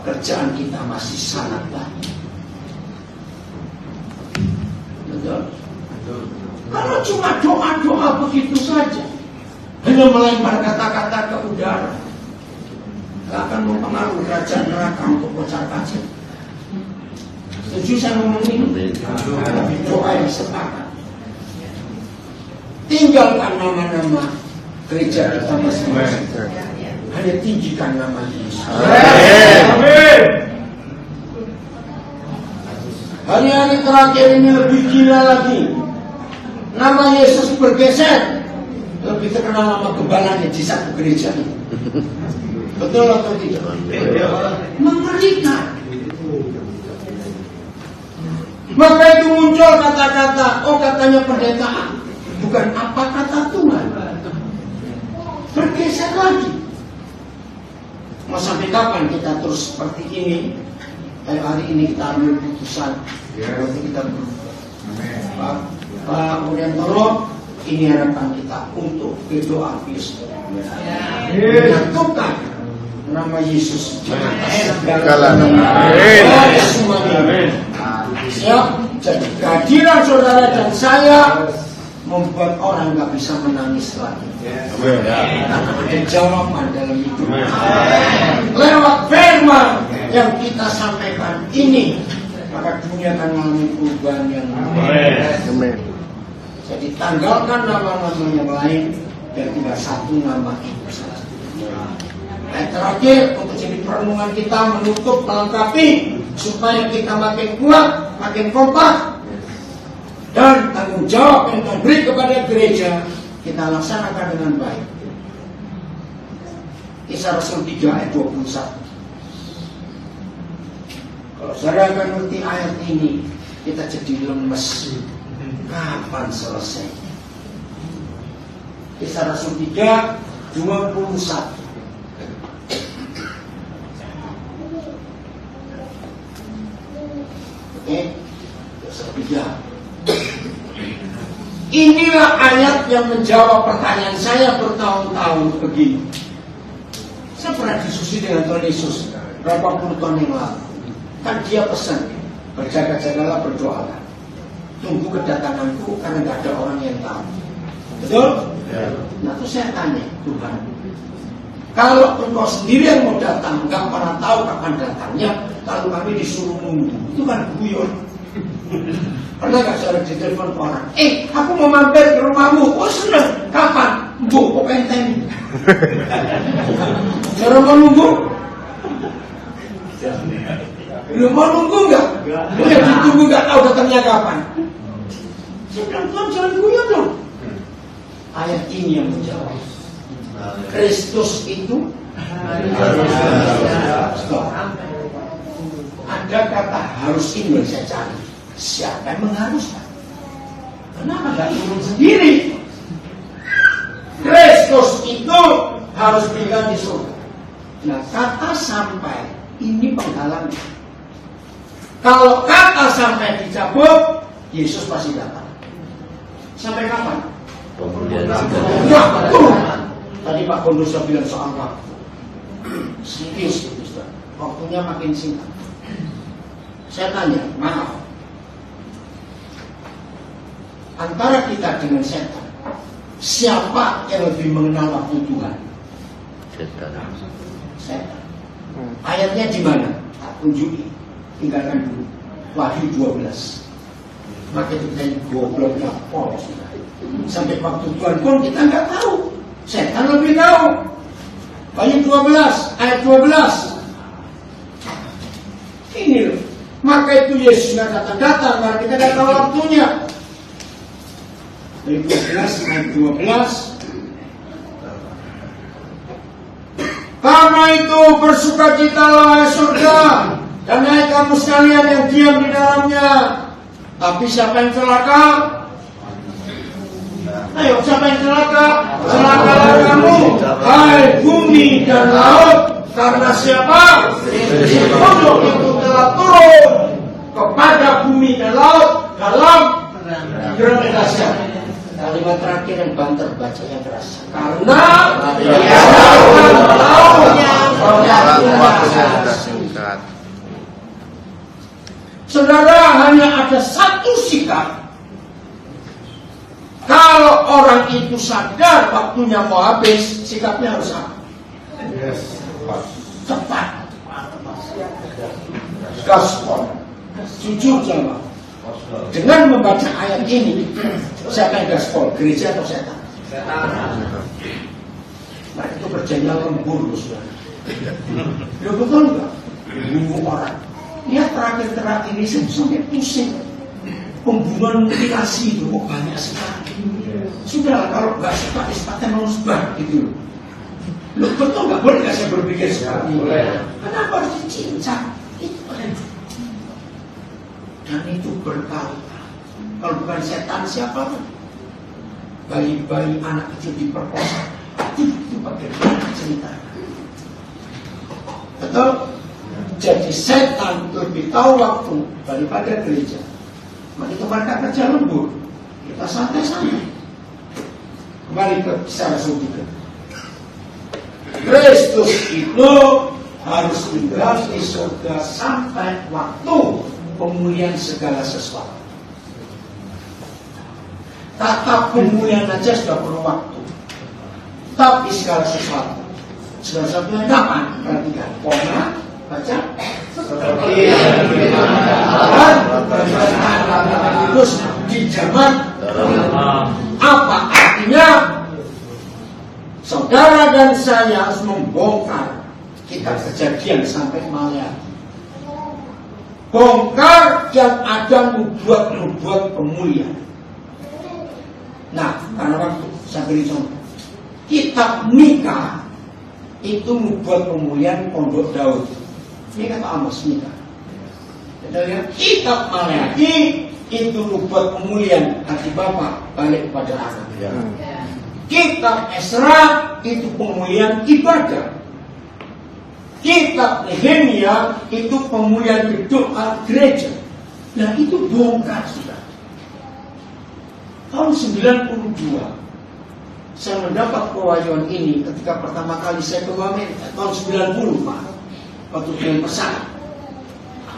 [SPEAKER 1] pekerjaan kita masih sangat banyak. Betul? Kalau cuma doa-doa begitu saja, hanya melempar kata-kata ke udara, tidak akan mempengaruhi kerajaan neraka untuk kocar-kacir. Setuju saya ngomong ini? Doa yang sepakat. Tinggalkan nama-nama gereja kita masing-masing. Hanya tinggikan nama Yesus.
[SPEAKER 3] Amin.
[SPEAKER 1] Hari-hari terakhir ini lebih gila lagi. Nama Yesus bergeser. Lebih terkenal nama gembalanya di satu gereja ini. Betul atau tidak? Mengerikan. Maka itu muncul kata-kata, oh katanya pendetaan. Bukan apa kata Tuhan. Bergeser lagi. Mau sampai kapan kita terus seperti ini? Hari ini kita ambil putusan. Nanti kita berubah. Pak kemudian tolong, ini harapan kita untuk berdoa Kristus. Menyatukan nama Yesus.
[SPEAKER 3] Segala nama. Amin.
[SPEAKER 1] Siap. Jadi kehadiran saudara dan saya membuat orang nggak bisa menangis lagi. Karena ada jawaban dalam hidup. Lewat firman yang kita sampaikan ini, maka dunia akan mengalami perubahan yang
[SPEAKER 3] Amin.
[SPEAKER 1] Jadi tanggalkan nama-nama yang lain dan tinggal satu nama itu saja. Yang terakhir untuk jadi perenungan kita menutup melengkapi supaya kita makin kuat, makin kompak. Dan tanggung jawab yang kita beri kepada gereja kita laksanakan dengan baik. Kisah Rasul 3 ayat 21. Kalau saudara akan ngerti ayat ini, kita jadi lemes. Kapan selesai? Kisah Rasul 3 21. Oke, Kisah 3. Inilah ayat yang menjawab pertanyaan saya bertahun-tahun begini. Saya pernah diskusi dengan Tuhan Yesus berapa puluh tahun yang lalu. Kan dia pesan, berjaga-jagalah, berdoalah. Tunggu kedatanganku karena tidak ada orang yang tahu. Betul? Nah terus saya tanya, Tuhan, kalau engkau sendiri yang mau datang, nggak pernah tahu kapan datangnya, lalu kami disuruh nunggu, itu kan guyon. Pernah gak saudara ditelepon orang, aku mau mampir ke rumahmu. Oh seneng, kapan? Bu, kok penteng. Saudara mau nunggu? Lu mau nunggu gak? Udah ditunggu gak tahu datangnya kapan. Saya bilang, Tuhan jangan guyon dong. Ayat ini yang menjawab. Kristus itu stop. Ada kata harus ini yang saya cari. Siapa yang mengharuskan? Kenapa gak turun sendiri? Kristus itu harus tinggal di surga. Nah kata sampai ini penghalangnya. Kalau kata sampai dicabut, Yesus pasti datang. Sampai kapan?
[SPEAKER 4] Pemulihan
[SPEAKER 1] Waktu. Tadi Pak Kondo sudah bilang soal waktu. Serius itu, Ustaz. Waktunya makin singkat. Saya tanya, maaf. Antara kita dengan setan, siapa yang lebih mengenal waktu Tuhan? Setan. Ayatnya di mana? Tak tunjuki. Tinggalkan dulu. Wahyu 12. Maka kita ini gobloknya polos. Sampai waktu Tuhan pun kita nggak tahu. Setan lebih tahu. Wahyu 12 ayat 12. Ini loh. Maka itu Yesus nggak datang-datang karena kita nggak tahu waktunya. Dari 12 ayat 12. Karena itu bersukacitalah surga dan hai kamu sekalian yang diam di dalamnya. Tapi siapa yang celaka? Ayo, siapa yang celaka? Celakalah kamu, hai bumi dan laut. Karena siapa? Untuk itu telah turun kepada bumi dan laut dalam gerang dahsyat. Kalimat terakhir yang banter baca yang keras. Karena dia akan melautnya
[SPEAKER 3] Waktu sudah singkat.
[SPEAKER 1] Saudara, hanya ada satu sikap. Kalau orang itu sadar waktunya mau habis, sikapnya harus apa?
[SPEAKER 2] Yes.
[SPEAKER 1] Cepat. Gaspol. Jujur jawab. Dengan membaca ayat ini, siapa yang gaspol? Gereja atau setan? Nah, itu kerjanya lembur, saudara. Ya betul enggak? Bunuh orang. Lihat terakhir-terakhir ini sampai pusing. Pembunuhan mutilasi itu kok banyak sekali. Sudah, kalau nggak suka ispaten mau sebab gitu. Loh, betul nggak boleh nggak saya berpikir seperti itu? Kenapa harus dicincang? Itu dan itu berkali-kali. Kalau bukan setan siapa pun? Bayi-bayi anak kecil diperkosa. Itu bagaimana cerita? Betul? Jadi setan lebih tahu waktu daripada gereja. Mari mereka kerja lembur, kita santai-santai. Kembali ke kisah Rasul 3. Kristus itu harus tinggal di surga sampai waktu pemulihan segala sesuatu. Tata pemulihan aja sudah perlu waktu. Tapi segala sesuatu. Segala sesuatunya kapan? Perhatikan. Koma, baca. Seperti terus di zaman apa artinya? Saudara dan saya harus membongkar kitab Kejadian sampai Maleakhi. Bongkar yang ada nubuat-nubuat pemulihan. Nah, karena waktu saya beri contoh. Kitab Mika itu nubuat pemulihan pondok Daud. Ini kata Amos Mika. Dan kitab Maleakhi itu nubuat pemulihan hati Bapa balik kepada anak. Kitab Esra itu pemulihan ibadah. Kitab Nehemia itu pemulihan doa gereja. Nah itu bongkar sudah. Tahun 92 saya mendapat pewahyuan ini ketika pertama kali saya ke Amerika. Tahun 90 Pak, waktu dengan pesawat.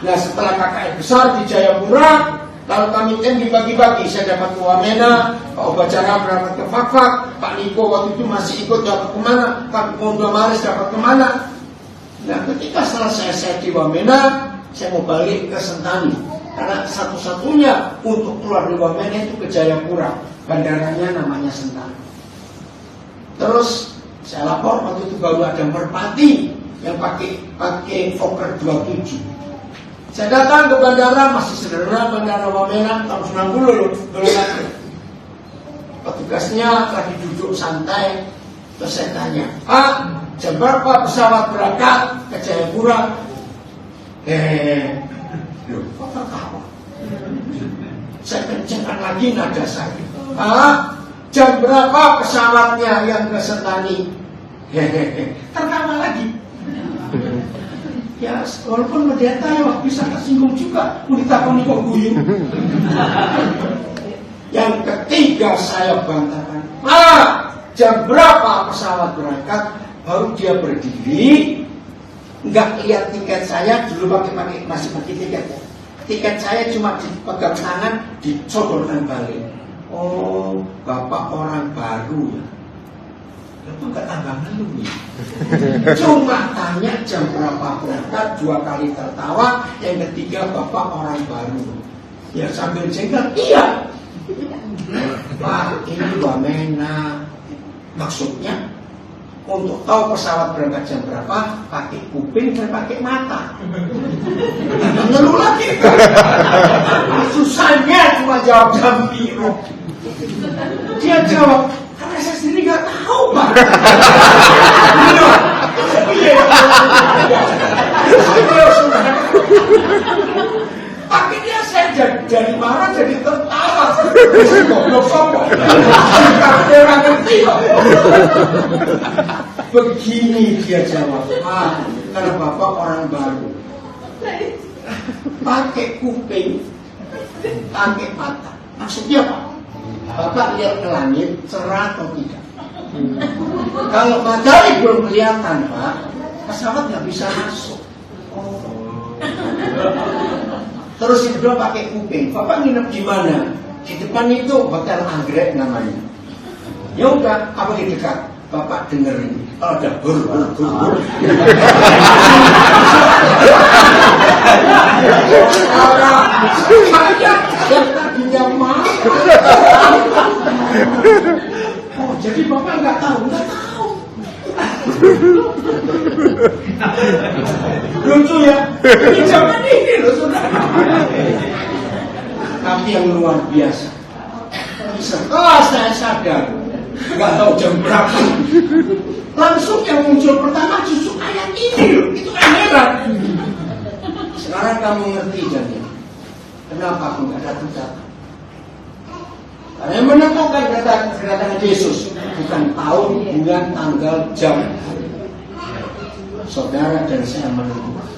[SPEAKER 1] Nah setelah KKR besar di Jayapura, lalu kami dibagi-bagi. Saya dapat ke Wamena, Pak Obacara berangkat ke Fakfak, Pak Niko waktu itu masih ikut dapat kemana, Pak Mondo Maris dapat kemana. Nah ketika selesai saya di Wamena, saya mau balik ke Sentani. Karena satu-satunya untuk keluar dari Wamena itu ke Jayapura. Bandaranya namanya Sentani. Terus saya lapor waktu itu baru ada Merpati yang pakai Fokker 27. Saya datang ke bandara, masih sederhana bandara Wamena tahun 90 loh, belum ada. Petugasnya lagi duduk santai, terus saya tanya, Pak, jam berapa pesawat berangkat ke Jayapura? Loh, kok tertawa? Saya kencengkan lagi nada saya. Pak, jam berapa pesawatnya yang ke Sentani? Tertawa lagi. Ya, walaupun pendeta ya bisa tersinggung juga. Ditakoni kok guyu. Yang ketiga saya bantahkan, Pak, jam berapa pesawat berangkat? Baru dia berdiri, nggak lihat tiket saya dulu masih pakai tiket ya. Tiket saya cuma dipegang tangan, dicodorkan balik. Oh, Bapak orang baru ya. Itu nggak tambah ngeluh ya. Cuma tanya jam berapa berangkat, 2 kali tertawa, yang ketiga Bapak orang baru. Ya sambil jengkel, iya. Pak, ini Wamena. Maksudnya untuk tahu pesawat berangkat jam berapa, pakai kuping dan pakai mata. Ngeluh lagi. Susahnya cuma jawab jam biru. Dia jawab, karena saya sendiri nggak tahu Pak. Akhirnya saya jadi marah, jadi tertawa. Goblok sombong. Orang ngerti Pak. Begini dia jawab, karena Bapak orang baru. Pakai kuping, pakai mata. Maksudnya Pak? Bapak lihat ke langit, cerah atau tidak? Kalau matahari belum kelihatan Pak, pesawat nggak bisa masuk. Terus yang kedua pakai kuping. Bapak nginep di mana? Di depan itu Hotel Anggrek namanya. Ya udah, apa di dekat? Bapak dengerin. Ada gur. Saya yang tadinya marah. Oh, jadi Bapak nggak tahu. Lucu ya? Ini zaman ini loh, saudara. Tapi yang luar biasa, setelah saya sadar, nggak tahu jam berapa, langsung yang muncul pertama justru ayat ini loh. Itu kan heran. Sekarang kamu ngerti jadi kenapa aku nggak datang? Karena yang menentukan kedatangan Yesus bukan tahun, bulan, tanggal, jam. Saudara dan saya menentukan.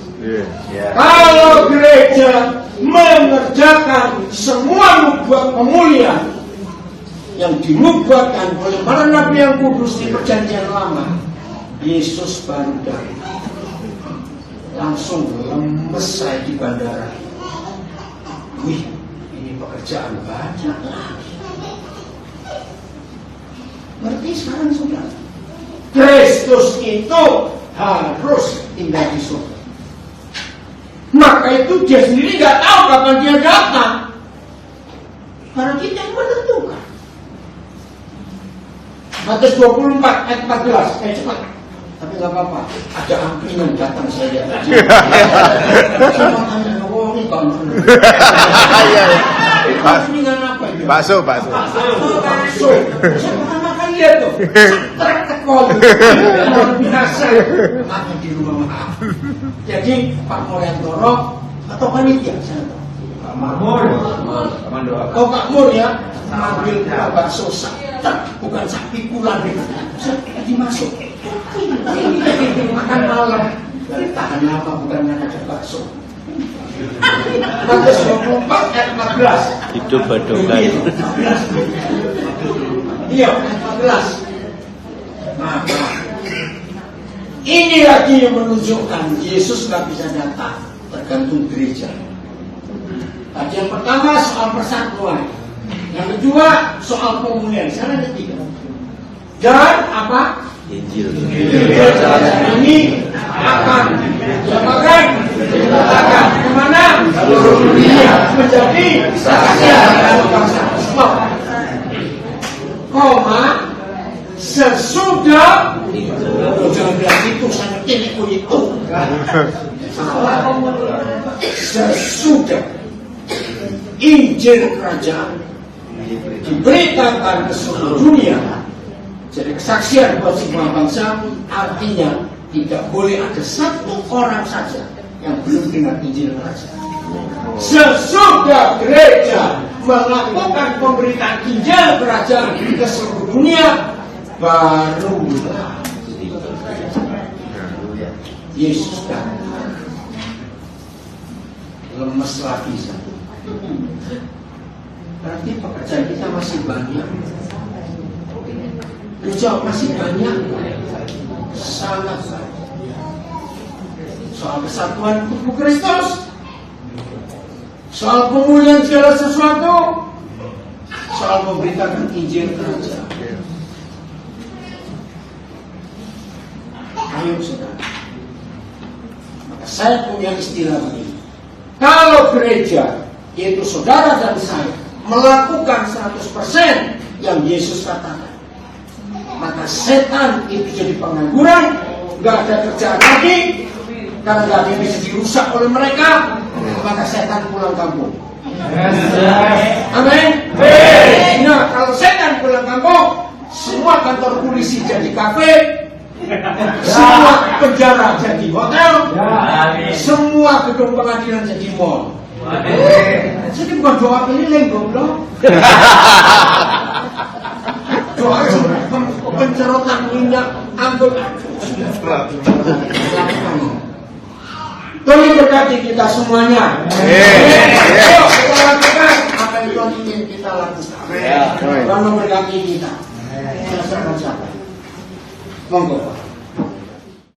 [SPEAKER 1] Kalau gereja mengerjakan semua nubuat pemulihan yang dinubuatkan oleh para nabi yang kudus di perjanjian lama, Yesus baru datang. Langsung lemes saya di bandara. Wih, ini pekerjaan banyak lagi. Ngerti sekarang saudara? Kristus itu harus tinggal di surga. Maka itu dia sendiri nggak tahu kapan dia datang. Karena kita yang menentukan. Matius 24 ayat 14. Cepat. Tapi nggak apa-apa. Ada angkringan datang saya lihat aja. Cuma tanya ini kamu. Angkringan apa itu?
[SPEAKER 3] Bakso.
[SPEAKER 1] Saya pertama kali lihat tuh. Tertekol. Luar biasa. Makan di rumah. Jadi Pak Moryantoro atau panitia saya tahu.
[SPEAKER 5] Pak Makmur.
[SPEAKER 1] Oh Pak Mur ya, ambil bakso bukan sapi pulang itu. Saya dimasuk. Makan malam. Tahan lama bukan ada bakso. Matius 24 ayat 14.
[SPEAKER 4] Itu badokan.
[SPEAKER 1] Iya, ayat 14. Maka ini lagi yang menunjukkan Yesus nggak bisa datang, tergantung gereja. Tadi yang pertama soal persatuan, yang kedua soal pemulihan, sekarang ketiga. Dan apa?
[SPEAKER 4] Injil.
[SPEAKER 1] Ini akan diapakan? Diletakkan kemana? Seluruh dunia menjadi saksian dan bangsa. Koma sesudah jangan bilang itu saya ngerti itu salah. Sesudah Injil kerajaan diberitakan ke seluruh dunia jadi kesaksian buat semua bangsa, artinya tidak boleh ada satu orang saja yang belum dengar Injil kerajaan. Sesudah gereja melakukan pemberitaan Injil kerajaan ke seluruh dunia, barulah Yesus datang. Lemes lagi satu. Berarti pekerjaan kita masih banyak. Gereja masih banyak, sangat banyak. Soal kesatuan tubuh Kristus, soal pemulihan segala sesuatu, soal memberitakan Injil kerajaan. Ayo saudara. Maka saya punya istilah begini. Kalau gereja, yaitu saudara dan saya, melakukan 100% yang Yesus katakan, maka setan itu jadi pengangguran, nggak ada kerjaan lagi, karena nggak ada yang bisa dirusak oleh mereka, maka setan pulang kampung. Amin. Nah, kalau setan pulang kampung, semua kantor polisi jadi kafe, semua penjara jadi hotel, semua gedung pengadilan jadi mall. Jadi bukan doa keliling goblok. Doa pencerotan minyak anggur. Tuhan berkati kita semuanya. Ayo kita lakukan apa yang Tuhan ingin kita lakukan. Tuhan memberkati kita. Monggo.